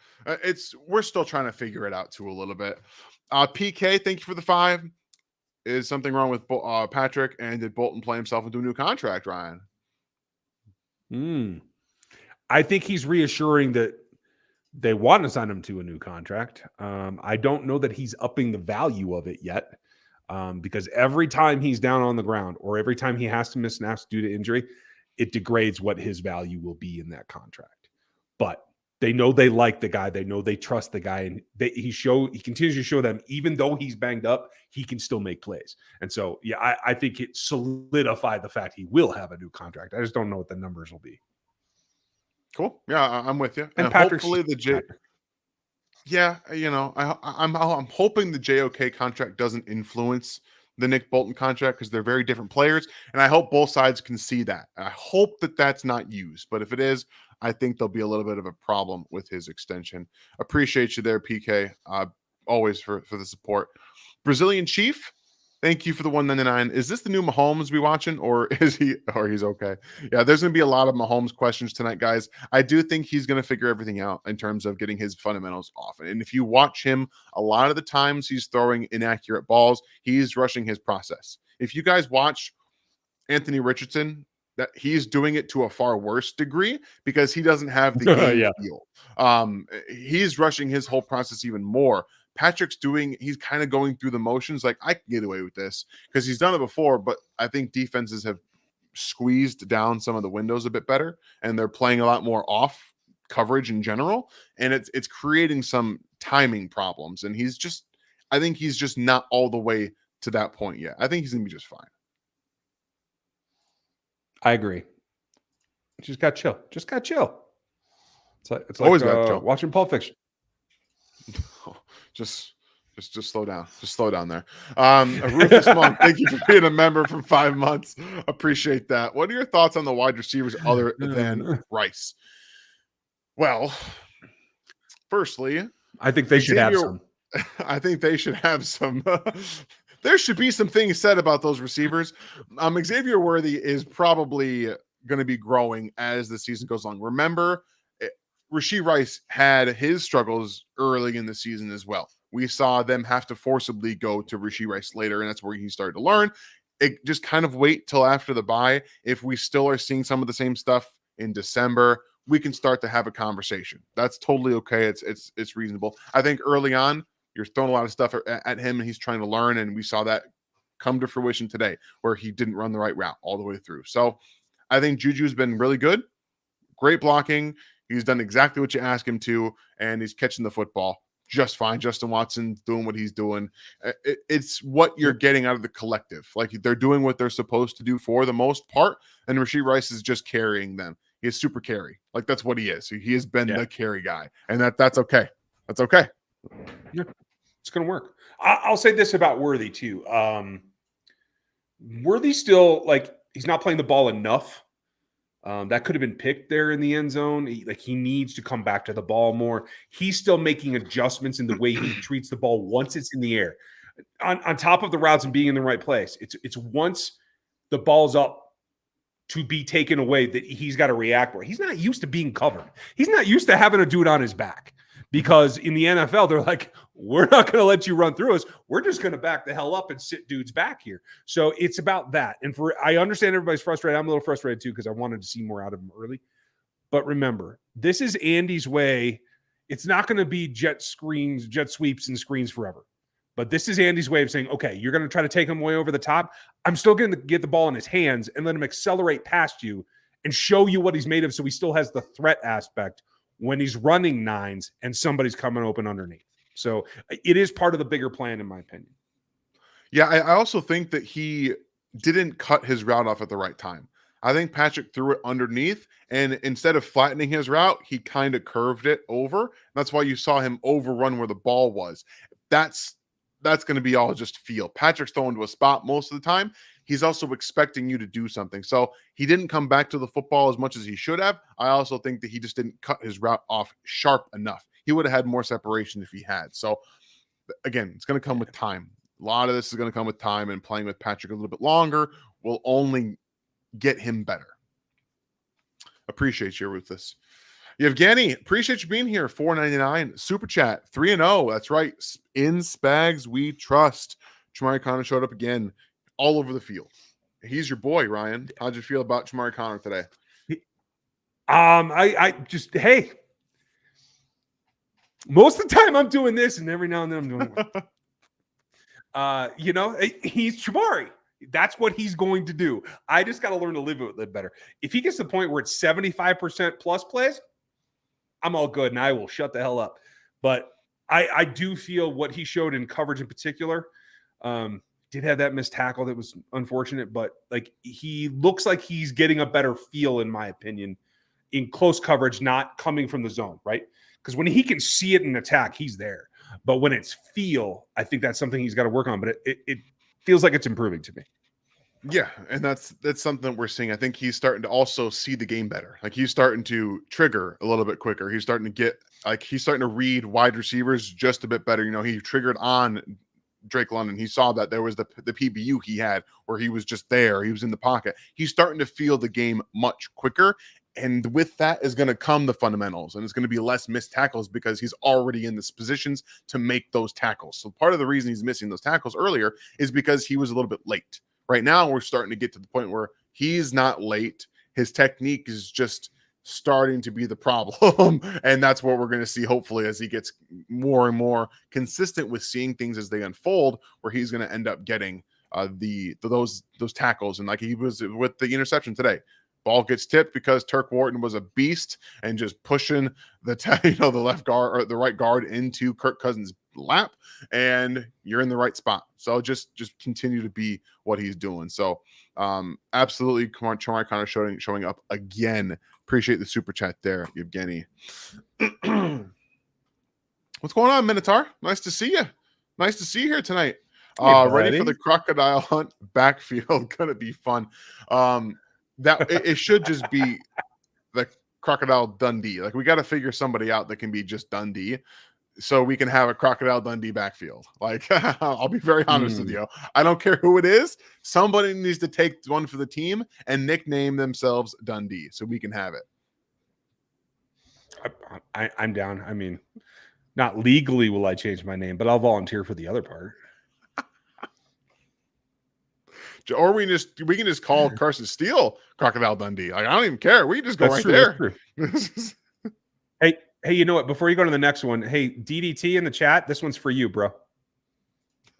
We're still trying to figure it out too a little bit. PK, thank you for the 5. Is something wrong with Patrick? And did Bolton play himself into a new contract, Ryan? I think he's reassuring that they want to sign him to a new contract. I don't know that he's upping the value of it yet, because every time he's down on the ground or every time he has to miss snaps due to injury, it degrades what his value will be in that contract. But they know they like the guy. They know they trust the guy. And he continues to show them, even though he's banged up, he can still make plays. And so, yeah, I think it solidified the fact he will have a new contract. I just don't know what the numbers will be. Cool. Yeah, I'm with you. And hopefully the I'm hoping the JOK contract doesn't influence the Nick Bolton contract, because they're very different players, and I hope both sides can see that. I hope that that's not used, but if it is, I think there'll be a little bit of a problem with his extension. Appreciate you there, PK. Always for the support. Brazilian Chief, thank you for the 199. Is this the new Mahomes we watching, or he's okay? Yeah, there's going to be a lot of Mahomes questions tonight, guys. I do think he's going to figure everything out in terms of getting his fundamentals off. And if you watch him, a lot of the times he's throwing inaccurate balls. He's rushing his process. If you guys watch Anthony Richardson, that he's doing it to a far worse degree because he doesn't have the game feel. He's rushing his whole process even more. Patrick's he's kind of going through the motions like, I can get away with this because he's done it before, but I think defenses have squeezed down some of the windows a bit better, and they're playing a lot more off coverage in general, and it's creating some timing problems, and I think he's just not all the way to that point yet. I think he's going to be just fine. I agree. Just got chill. Just got chill. It's always like got chill. Watching Pulp Fiction. Just slow down. Just slow down there. Rufus Monk, thank you for being a member for 5 months. Appreciate that. What are your thoughts on the wide receivers other than Rice? Well, firstly, I think they should have some. I think they should have some. There should be some things said about those receivers. Xavier Worthy is probably going to be growing as the season goes along. Remember, Rashee Rice had his struggles early in the season as well. We saw them have to forcibly go to Rashee Rice later, and that's where he started to learn. It just kind of wait till after the bye. If we still are seeing some of the same stuff in December, we can start to have a conversation. That's totally okay. It's reasonable. I think early on, you're throwing a lot of stuff at him, and he's trying to learn, and we saw that come to fruition today, where he didn't run the right route all the way through. So I think Juju's been really good. Great blocking. He's done exactly what you ask him to, and he's catching the football just fine. Justin Watson doing what he's doing. It's what you're getting out of the collective. Like, they're doing what they're supposed to do for the most part, and Rashee Rice is just carrying them. He is super carry. Like, that's what he is. He has been the carry guy, and that's okay. That's okay. Yeah, it's going to work. I'll say this about Worthy too. Worthy still, like, he's not playing the ball enough. That could have been picked there in the end zone. He needs to come back to the ball more. He's still making adjustments in the way he treats the ball once it's in the air. On top of the routes and being in the right place. It's once the ball's up to be taken away that he's got to react more. He's not used to being covered. He's not used to having a dude on his back, because in the NFL, they're like, we're not going to let you run through us. We're just going to back the hell up and sit dudes back here. So it's about that. And I understand everybody's frustrated. I'm a little frustrated too, because I wanted to see more out of him early. But remember, this is Andy's way. It's not going to be jet sweeps and screens forever. But this is Andy's way of saying, okay, you're going to try to take him way over the top. I'm still going to get the ball in his hands and let him accelerate past you and show you what he's made of, so he still has the threat aspect when he's running nines and somebody's coming open underneath. So it is part of the bigger plan, in my opinion. Yeah, I also think that he didn't cut his route off at the right time. I think Patrick threw it underneath, and instead of flattening his route, he kind of curved it over. That's why you saw him overrun where the ball was. That's going to be all just feel. Patrick's throwing to a spot most of the time. He's also expecting you to do something. So he didn't come back to the football as much as he should have. I also think that he just didn't cut his route off sharp enough. He would have had more separation if he had. So again, it's going to come with time. A lot of this is going to come with time, and playing with Patrick a little bit longer will only get him better. Appreciate you, Ruthless. Yevgeny, appreciate you being here. $4.99 super chat, 3-0. That's right. In Spags we trust. Chamari Connor showed up again, all over the field. He's your boy, Ryan. How'd you feel about Chamari Connor today? I just, hey, most of the time I'm doing this, and every now and then I'm doing it. He's Chamari. That's what he's going to do. I just got to learn to live with it better. If he gets to the point where it's 75% plus plays, I'm all good, and I will shut the hell up. But I do feel what he showed in coverage in particular, did have that missed tackle that was unfortunate, but like, he looks like he's getting a better feel, in my opinion, in close coverage, not coming from the zone, right? Because when he can see it in attack, he's there. But when it's feel, I think that's something he's got to work on. But it feels like it's improving to me. Yeah, and that's something that we're seeing. I think he's starting to also see the game better. Like, he's starting to trigger a little bit quicker. He's starting to read wide receivers just a bit better. He triggered on Drake London. He saw that there was the PBU he had where he was just there. He was in the pocket. He's starting to feel the game much quicker. And with that is going to come the fundamentals, and it's going to be less missed tackles because he's already in this positions to make those tackles. So part of the reason he's missing those tackles earlier is because he was a little bit late. Right now, we're starting to get to the point where he's not late. His technique is just starting to be the problem. And that's what we're going to see, hopefully, as he gets more and more consistent with seeing things as they unfold, where he's going to end up getting those tackles. And like he was with the interception today. Ball gets tipped because Turk Wharton was a beast and just pushing the left guard or the right guard into Kirk Cousins' lap, and you're in the right spot. So just continue to be what he's doing. So absolutely, Chamari Connor showing up again. Appreciate the super chat there, Yevgeny. What's going on, Minotaur? Nice to see you. Nice to see you here tonight. Hey, ready for the crocodile hunt backfield. Gonna be fun. That it should just be the Crocodile Dundee. Like, we got to figure somebody out that can be just Dundee, so we can have a Crocodile Dundee backfield. Like, I'll be very honest with you. I don't care who it is. Somebody needs to take one for the team and nickname themselves Dundee so we can have it. I'm down. I mean, not legally will I change my name, but I'll volunteer for the other part. Or we can just call Carson Steele Crocodile Dundee. Like, I don't even care. We can just go That's right true, there. Hey, you know what? Before you go to the next one, hey, DDT in the chat, this one's for you, bro.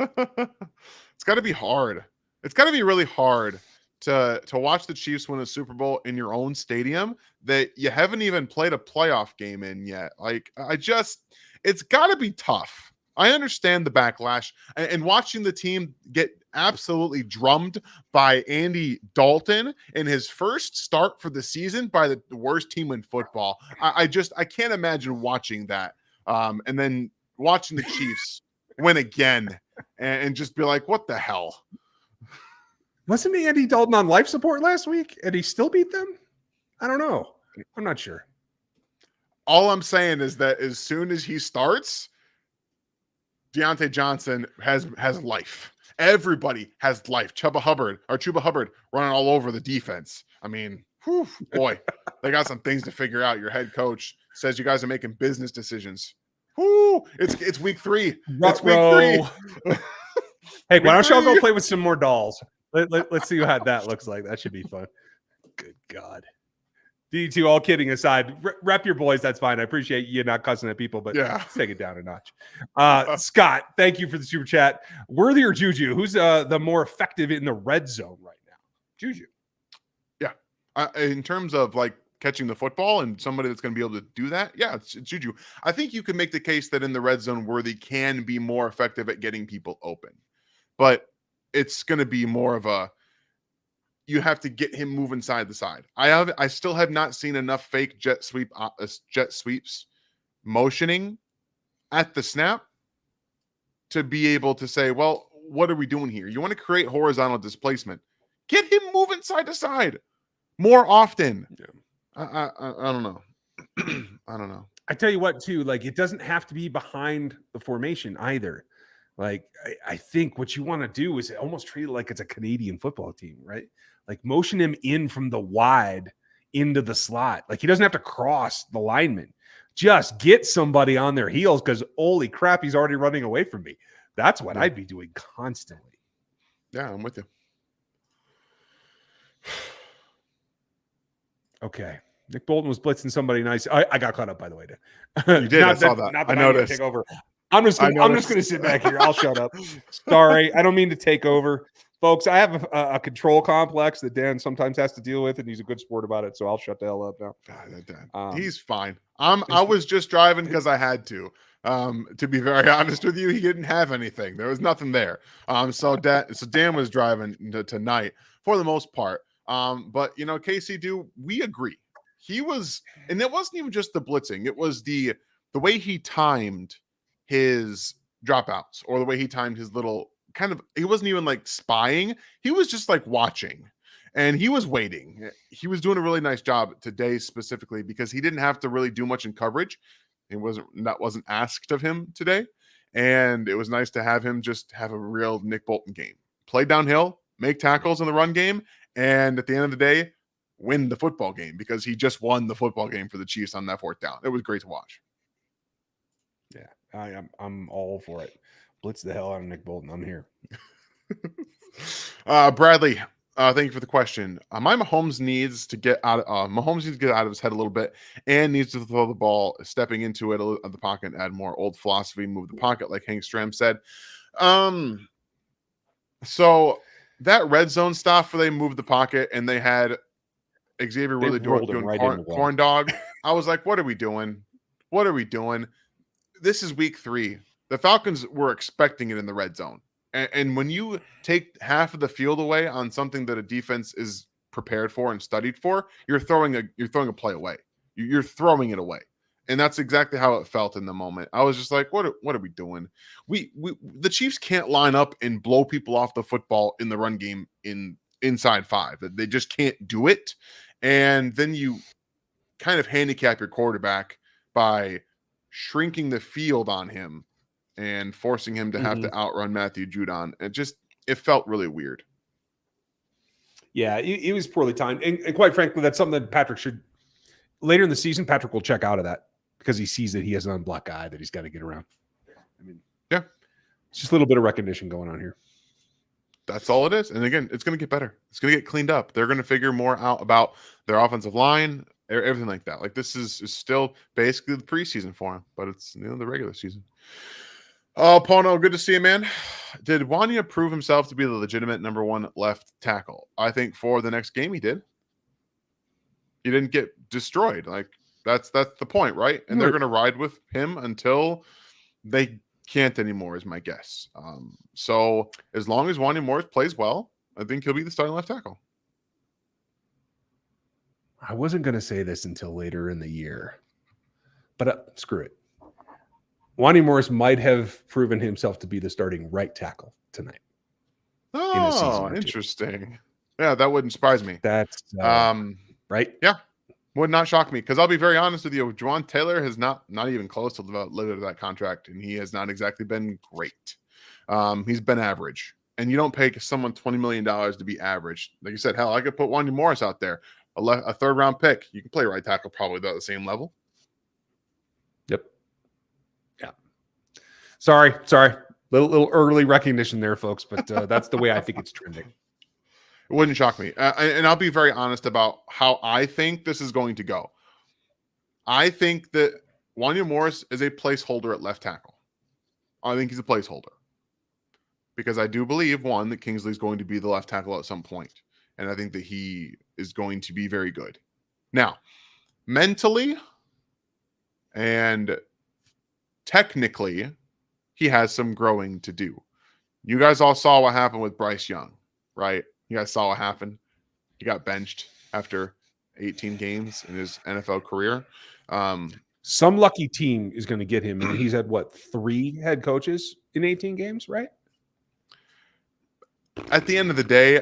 It's got to be hard. It's got to be really hard to watch the Chiefs win a Super Bowl in your own stadium that you haven't even played a playoff game in yet. Like, it's got to be tough. I understand the backlash, and watching the team get absolutely drummed by Andy Dalton in his first start for the season by the worst team in football. I can't imagine watching that. And then watching the Chiefs win again and just be like, what the hell? Wasn't Andy Dalton on life support last week and he still beat them? I don't know. I'm not sure. All I'm saying is that as soon as he starts, Deontay Johnson has life. Everybody has life. Chuba Hubbard running all over the defense. I mean, whew, boy, they got some things to figure out. Your head coach says you guys are making business decisions. Whoo, it's week 3. It's week 3. Hey, why don't y'all go play with some more dolls? Let's see what that looks like. That should be fun. Good God. D2, all kidding aside, rep your boys. That's fine. I appreciate you not cussing at people, but let's take it down a notch. Scott, thank you for the super chat. Worthy or Juju? Who's the more effective in the red zone right now? Juju. Yeah. In terms of like catching the football and somebody that's going to be able to do that, yeah, it's Juju. I think you can make the case that in the red zone, Worthy can be more effective at getting people open. But it's going to be more of a, you have to get him moving side to side. I still have not seen enough fake jet sweeps motioning at the snap to be able to say, well, what are we doing here? You want to create horizontal displacement. Get him moving side to side more often. Yeah. I don't know. I don't know. I tell you what, too, like it doesn't have to be behind the formation either. Like, I think what you want to do is almost treat it like it's a Canadian football team, right? Like motion him in from the wide into the slot. Like he doesn't have to cross the lineman. Just get somebody on their heels because holy crap, he's already running away from me. That's what I'd be doing constantly. Yeah, I'm with you. Okay. Nick Bolton was blitzing somebody nice. I got caught up, by the way. You did. I saw that. Not that I noticed. Take over. I'm just going to sit back here. I'll shut up. Sorry. I don't mean to take over. Folks, I have a control complex that Dan sometimes has to deal with, and he's a good sport about it, so I'll shut the hell up now. He's fine. I was just driving because I had to. To be very honest with you, he didn't have anything. There was nothing there. So Dan was driving tonight for the most part. But, you know, Casey, we agree. He was, and it wasn't even just the blitzing. It was the way he timed his dropouts or the way he timed his little kind of, he wasn't even like spying. He was just like watching and he was waiting. He was doing a really nice job today specifically because he didn't have to really do much in coverage. That wasn't asked of him today. And it was nice to have him just have a real Nick Bolton game. Play downhill, make tackles in the run game, and at the end of the day, win the football game because he just won the football game for the Chiefs on that 4th down. It was great to watch. Yeah, I'm all for it. Blitz the hell out of Nick Bolton. I'm here. Bradley, thank you for the question. My Mahomes needs to get out of his head a little bit and needs to throw the ball, stepping into it of the pocket, add more old philosophy, move the pocket, like Hank Stram said. So that red zone stuff where they moved the pocket and they had Xavier really doing corn dog. I was like, what are we doing? What are we doing? This is week 3. The Falcons were expecting it in the red zone. And when you take half of the field away on something that a defense is prepared for and studied for, you're throwing a play away. You're throwing it away. And that's exactly how it felt in the moment. I was just like, what are we doing? The Chiefs can't line up and blow people off the football in the run game inside 5. They just can't do it. And then you kind of handicap your quarterback by shrinking the field on him and forcing him to have to outrun Matthew Judon. It felt really weird. Yeah, he was poorly timed. And quite frankly, that's something that Patrick should, later in the season, Patrick will check out of that because he sees that he has an unblocked eye that he's got to get around. I mean, yeah, it's just a little bit of recognition going on here. That's all it is. And again, it's going to get better. It's going to get cleaned up. They're going to figure more out about their offensive line, everything like that. Like this is still basically the preseason for him, but it's the regular season. Oh, Pono, good to see you, man. Did Wanya prove himself to be the legitimate number 1 left tackle? I think for the next game he did. He didn't get destroyed. Like that's the point, right? And they're going to ride with him until they can't anymore, is my guess. So as long as Wanya Morris plays well, I think he'll be the starting left tackle. I wasn't going to say this until later in the year, but screw it. Wanya Morris might have proven himself to be the starting right tackle tonight. in a season Oh, or two. interesting. Yeah, that wouldn't surprise me. That's right. Yeah, would not shock me because I'll be very honest with you. Juwan Taylor has not even close to live to that contract, and he has not exactly been great. He's been average, and you don't pay someone $20 million to be average. Like you said, hell, I could put Wanya Morris out there, a third round pick. You can play right tackle probably at the same level. Yep. Yeah. Sorry. Little early recognition there, folks, but that's the way I think it's trending. It wouldn't shock me. And I'll be very honest about how I think this is going to go. I think that Wanya Morris is a placeholder at left tackle. I think he's a placeholder. Because I do believe, one, that Kingsley is going to be the left tackle at some point. And I think that he is going to be very good. Now, mentally and technically, he has some growing to do. You guys all saw what happened with Bryce Young, right? You guys saw what happened. He got benched after 18 games in his NFL career. Some lucky team is going to get him, and he's had, 3 head coaches in 18 games, right? At the end of the day,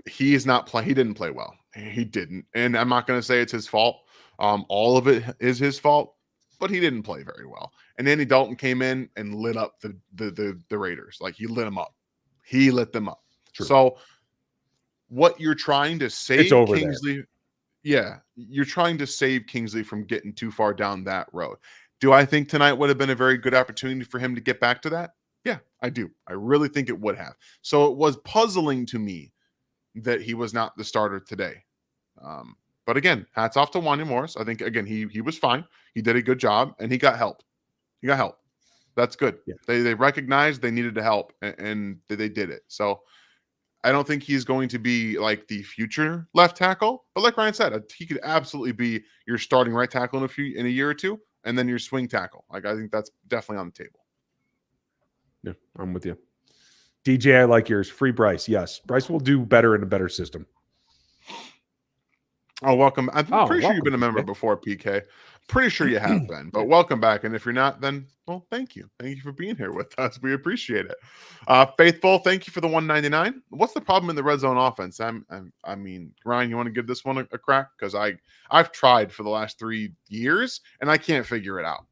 he didn't play well. He didn't. And I'm not going to say it's his fault. All of it is his fault, but he didn't play very well. And Andy Dalton came in and lit up the Raiders. Like, he lit them up. He lit them up. True. So what you're trying to save Kingsley, you're trying to save Kingsley from getting too far down that road. Do I think tonight would have been a very good opportunity for him to get back to that? Yeah, I do. I really think it would have. So it was puzzling to me that he was not the starter today. But again, hats off to Wanya Morris. I think, again, he was fine. He did a good job, and he got help. That's good. Yeah. They recognized they needed to help, and they did it. So I don't think he's going to be like the future left tackle, but like Ryan said, he could absolutely be your starting right tackle in a year or two, and then your swing tackle. Like, I think that's definitely on the table. Yeah, I'm with you. DJ, I like yours. Free Bryce. Yes, Bryce will do better in a better system. Oh, welcome. I'm pretty sure you've been a member before, PK. Pretty sure you have been, but welcome back. And if you're not, then, well, thank you. Thank you for being here with us. We appreciate it. Faithful, thank you for the $1.99. What's the problem in the red zone offense? I mean, Ryan, you want to give this one a crack? Because I've tried for the last 3 years, and I can't figure it out.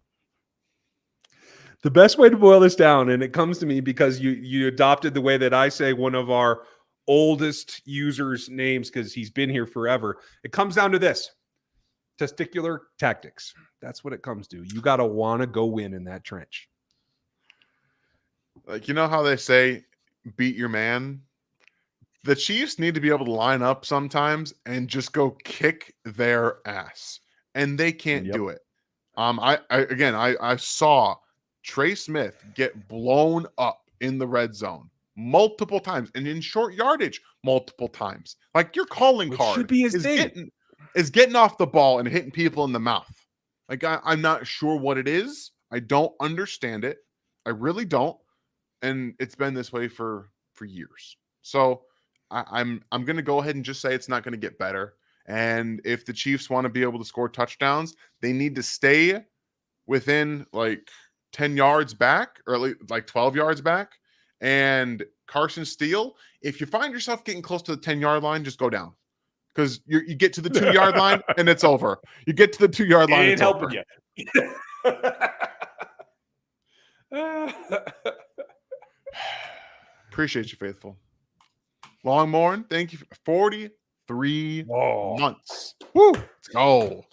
The best way to boil this down, and it comes to me because you adopted the way that I say one of our oldest users' names because he's been here forever. It comes down to this: testicular tactics. That's what it comes to. You got to want to go win in that trench. Like, you know how they say, beat your man? The Chiefs need to be able to line up sometimes and just go kick their ass. And they can't do it. I saw Trey Smith get blown up in the red zone multiple times and in short yardage multiple times. Like, your calling card should be his thing. Is getting off the ball and hitting people in the mouth. Like, I'm not sure what it is. I don't understand it. I really don't. And it's been this way for years. So I'm going to go ahead and just say it's not going to get better. And if the Chiefs want to be able to score touchdowns, they need to stay within like 10 yards back, or at least like 12 yards back. And Carson Steele, if you find yourself getting close to the 10-yard line, just go down. Because you get to the 2-yard line and it's over. You get to the 2-yard line. Ain't helping you. Appreciate you, Faithful. Longmorn, thank you for 43 months. Woo! Let's go.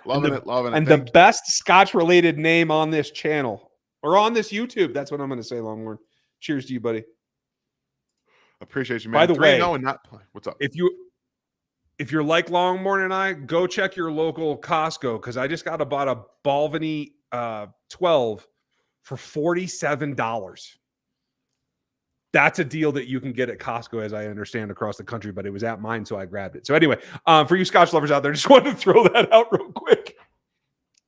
Loving it. And the best Scotch-related name on this channel or on this YouTube. That's what I'm going to say, Longmorn. Cheers to you, buddy. Appreciate you, man. By the way, and not play. What's up? If you're like Longmorn and I, go check your local Costco because I just got about a Balvenie 12 for $47. That's a deal that you can get at Costco, as I understand, across the country, but it was at mine, so I grabbed it. So anyway, for you Scotch lovers out there, just wanted to throw that out real quick.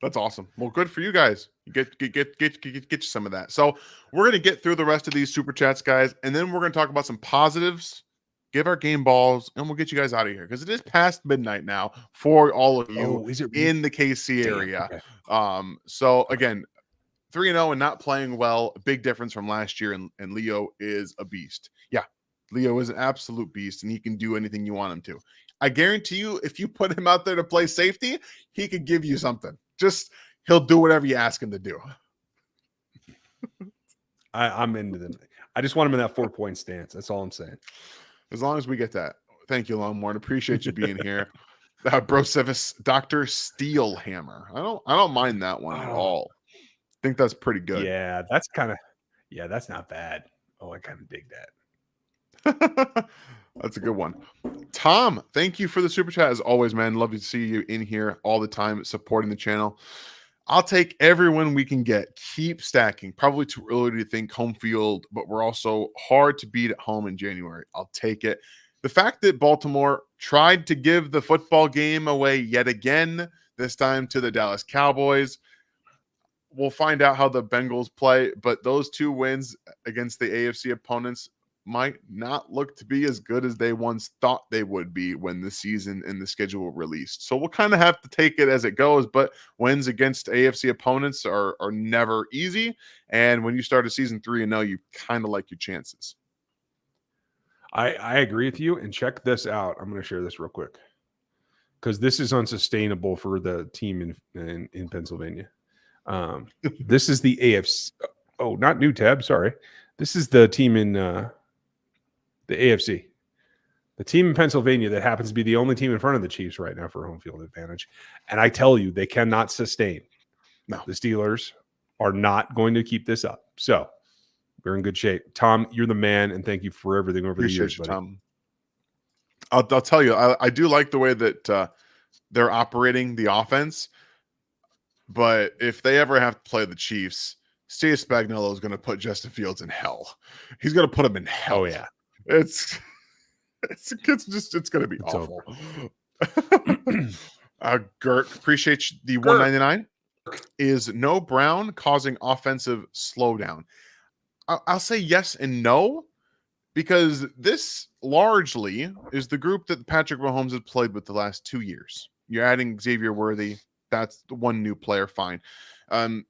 That's awesome. Well, good for you guys. You get you some of that. So we're going to get through the rest of these super chats, guys, and then we're going to talk about some positives, give our game balls, and we'll get you guys out of here because it is past midnight now for all of you in the KC area. Okay. So again, 3-0 and not playing well, a big difference from last year, and Leo is a beast. Yeah, Leo is an absolute beast, and he can do anything you want him to. I guarantee you, if you put him out there to play safety, he could give you something. Just he'll do whatever you ask him to do. I'm into them. I just want him in that 4-point stance. That's all I'm saying. As long as we get that. Thank you, Longmorn. Appreciate you being here. Bro Civis, Dr. Steelhammer. I don't mind that one at all. I think that's pretty good. Yeah, that's not bad. Oh, I kind of dig that. That's a good one. Tom, thank you for the super chat as always, man. Love to see you in here all the time supporting the channel. I'll take everyone we can get. Keep stacking. Probably too early to think home field, but we're also hard to beat at home in January. I'll take it. The fact that Baltimore tried to give the football game away yet again, this time to the Dallas Cowboys. We'll find out how the Bengals play, but those 2 wins against the AFC opponents might not look to be as good as they once thought they would be when the season and the schedule were released. So we'll kind of have to take it as it goes, but wins against AFC opponents are never easy. And when you start a season 3-0, you kind of like your chances. I agree with you. And check this out. I'm going to share this real quick because this is unsustainable for the team in Pennsylvania. This is the AFC. Oh, not new tab. Sorry. This is the team in the AFC. The team in Pennsylvania that happens to be the only team in front of the Chiefs right now for home field advantage. And I tell you, they cannot sustain. No. The Steelers are not going to keep this up. So we're in good shape. Tom, you're the man, and thank you for everything over the years, you, buddy. Tom. I'll tell you, I do like the way that they're operating the offense. But if they ever have to play the Chiefs, Steve Spagnuolo is going to put Justin Fields in hell. He's going to put him in hell. Oh yeah, it's going to be awful. Gert, appreciate the $1.99. Is no Brown causing offensive slowdown? I'll say yes and no, because this largely is the group that Patrick Mahomes has played with the last 2 years. You're adding Xavier Worthy. That's one new player. Fine.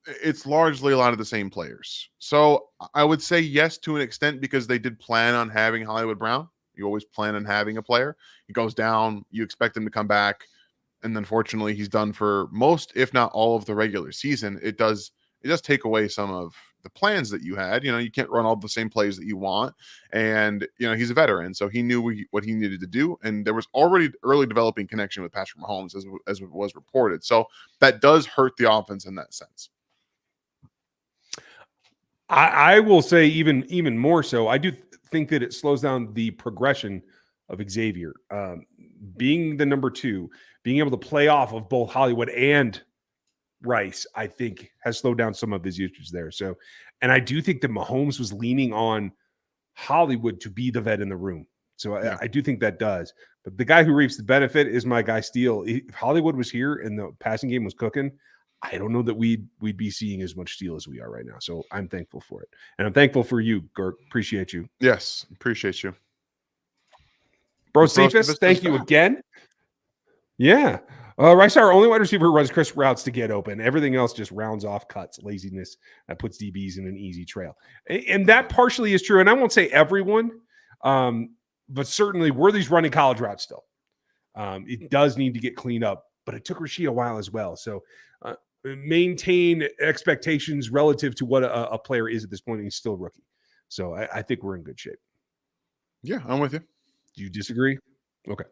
It's largely a lot of the same players. So I would say yes to an extent because they did plan on having Hollywood Brown. You always plan on having a player. He goes down. You expect him to come back. And unfortunately, he's done for most, if not all, of the regular season. It does take away some of the plans that you had. You know, you can't run all the same plays that you want. And, you know, he's a veteran, so he knew what he needed to do. And there was already early developing connection with Patrick Mahomes, as it was reported. So that does hurt the offense in that sense. I will say even more so. I do think that it slows down the progression of Xavier. Being the number 2, being able to play off of both Hollywood and Rice, I think, has slowed down some of his usage there. So, and I do think that Mahomes was leaning on Hollywood to be the vet in the room. So Yeah. I do think that does. But the guy who reaps the benefit is my guy Steele. If Hollywood was here and the passing game was cooking, I don't know that we'd be seeing as much Steele as we are right now. So I'm thankful for it. And I'm thankful for you, Gert. Appreciate you. Yes, appreciate you. Bro Cephas, thank you again. Yeah. Rice, our only wide receiver, runs crisp routes to get open. Everything else just rounds off cuts, laziness that puts DBs in an easy trail. And that partially is true. And I won't say everyone, but certainly Worthy's running college routes still. It does need to get cleaned up, but it took Rasheed a while as well. So maintain expectations relative to what a player is at this point. He's still a rookie. So I think we're in good shape. Yeah, I'm with you. Do you disagree? Okay.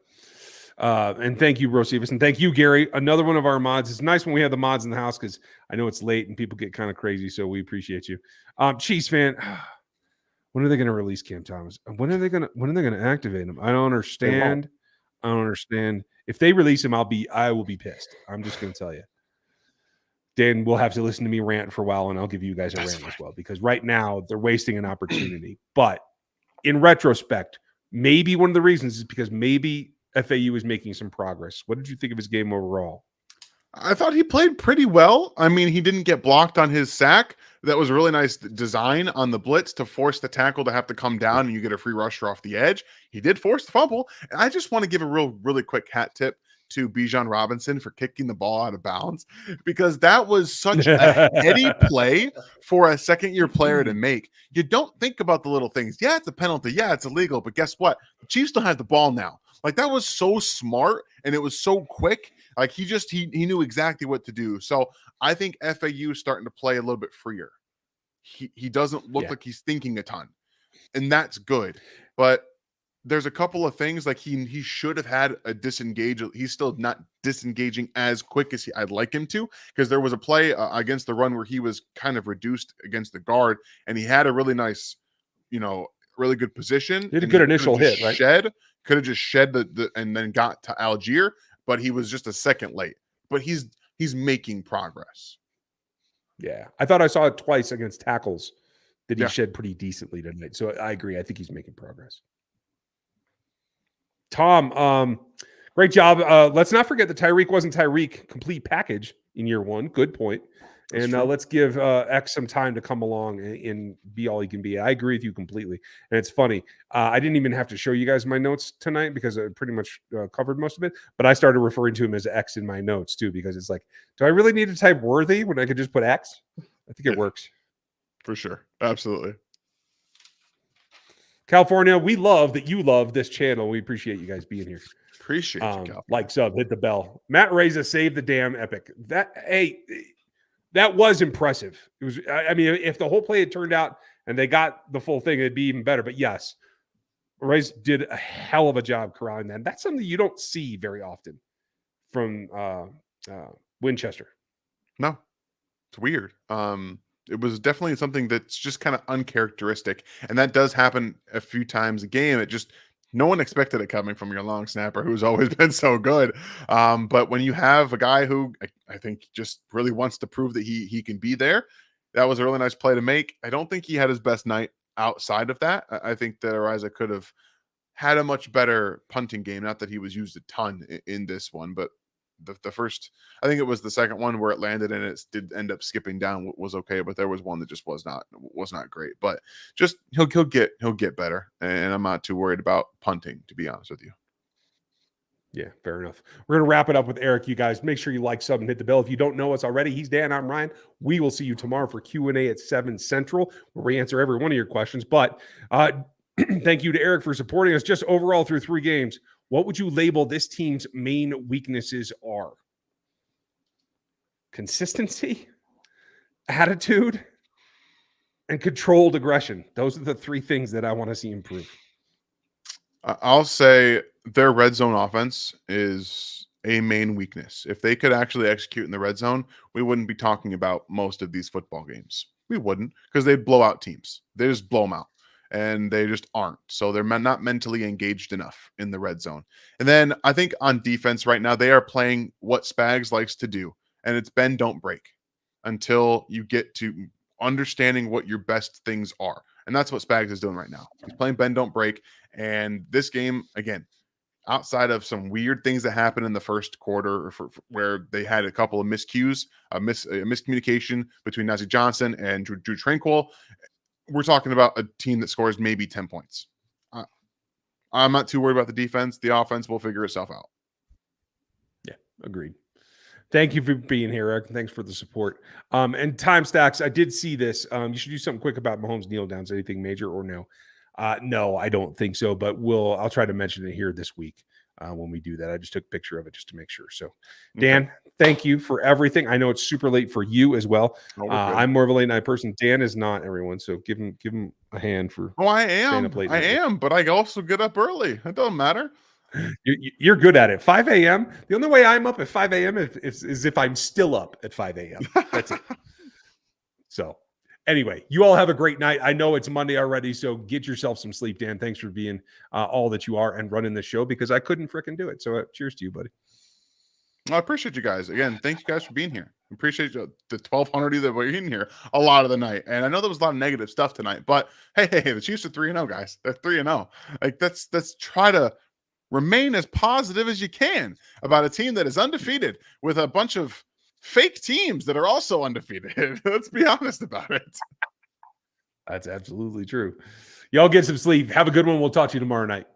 And thank you, Rosivas, and thank you, Gary. Another one of our mods. It's nice when we have the mods in the house because I know it's late and people get kind of crazy, so we appreciate you. Chiefs fan, when are they going to release Cam Thomas? When are they going to activate him? I don't understand. If they release him, I will be pissed. I'm just going to tell you. Dan will have to listen to me rant for a while, and I'll give you guys a rant as well because right now they're wasting an opportunity. But in retrospect, maybe one of the reasons is because maybe FAU is making some progress. What did you think of his game overall? I thought he played pretty well. I mean, he didn't get blocked on his sack. That was a really nice design on the blitz to force the tackle to have to come down and you get a free rusher off the edge. He did force the fumble. And I just want to give a really quick hat tip to Bijan Robinson for kicking the ball out of bounds, because that was such a heady play for a second-year player to make. You don't think about the little things. Yeah, it's a penalty. Yeah, it's illegal. But guess what? The Chiefs don't have the ball now. Like, that was so smart, and it was so quick. Like, he knew exactly what to do. So I think FAU is starting to play a little bit freer. He doesn't look like he's thinking a ton, and that's good. But there's a couple of things, like he should have had a disengage. He's still not disengaging as quick as I'd like him to, because there was a play against the run where he was kind of reduced against the guard, and he had a really nice, really good position. Did a good initial hit, right? Could have just shed the and then got to Algier, but he was just a second late. But he's making progress. Yeah, I thought I saw it twice against tackles that he shed pretty decently tonight. So I agree. I think he's making progress. Tom, great job. Let's not forget that Tyreek wasn't Tyreek complete package in year one. Good point. And let's give X some time to come along and be all he can be. I agree with you completely. And it's funny. I didn't even have to show you guys my notes tonight because I pretty much covered most of it. But I started referring to him as X in my notes too, because it's like, do I really need to type worthy when I could just put X? I think it works. For sure. Absolutely. California, we love that you love this channel. We appreciate you guys being here. Appreciate you, like, sub, hit the bell. Matt Reza saved the damn epic. That was impressive. It was. I mean, if the whole play had turned out and they got the full thing, it'd be even better. But yes, Reza did a hell of a job corralling that. That's something you don't see very often from Winchester. No, it's weird. It was definitely something that's just kind of uncharacteristic, and that does happen a few times a game. It just, no one expected it coming from your long snapper, who's always been so good. But when you have a guy who I think just really wants to prove that he can be there, that was a really nice play to make. I don't think he had his best night outside of that. I think that Ariza could have had a much better punting game. Not that he was used a ton in this one, but the first, I think it was the second one where it landed and it did end up skipping down, was okay, but there was one that just was not great. But just he'll get better, and I'm not too worried about punting, to be honest with you. Yeah, fair enough. We're gonna wrap it up with Eric. You guys, make sure you like, sub, and hit the bell. If you don't know us already, he's Dan, I'm Ryan. We will see you tomorrow for Q&A at 7 Central, where we answer every one of your questions. But thank you to Eric for supporting us. Just overall through 3 games, what would you label this team's main weaknesses are? Consistency, attitude, and controlled aggression. Those are the 3 things that I want to see improve. I'll say their red zone offense is a main weakness. If they could actually execute in the red zone, we wouldn't be talking about most of these football games. We wouldn't, because they'd blow out teams. They just blow them out. And they just aren't. So they're not mentally engaged enough in the red zone. And then I think on defense right now, they are playing what Spags likes to do. And it's bend, don't break, until you get to understanding what your best things are. And that's what Spags is doing right now. He's playing bend, don't break. And this game, again, outside of some weird things that happened in the first quarter where they had a couple of miscues, a miscommunication between Najee Johnson and Drew Tranquil, we're talking about a team that scores maybe 10 points. I'm not too worried about the defense. The offense will figure itself out. Yeah, agreed. Thank you for being here, Eric. Thanks for the support. And time stacks, I did see this. You should do something quick about Mahomes kneel downs. Anything major or no? No, I don't think so, but I'll try to mention it here this week when we do that. I just took a picture of it just to make sure. So, Dan, thank you for everything. I know it's super late for you as well. I'm more of a late night person. Dan is not, everyone. So give him a hand for. Oh, I am, but I also get up early. It doesn't matter. You're good at it. 5 a.m. The only way I'm up at 5 a.m. is if I'm still up at 5 a.m. That's it. So anyway, you all have a great night. I know it's Monday already, so get yourself some sleep, Dan. Thanks for being all that you are and running the show, because I couldn't freaking do it. So cheers to you, buddy. I appreciate you guys. Again, thank you guys for being here. I appreciate the 1,200 that were in here a lot of the night. And I know there was a lot of negative stuff tonight, but hey, the Chiefs are 3-0, guys. They're 3-0. Like, let's try to remain as positive as you can about a team that is undefeated with a bunch of fake teams that are also undefeated. Let's be honest about it. That's absolutely true. Y'all get some sleep. Have a good one. We'll talk to you tomorrow night.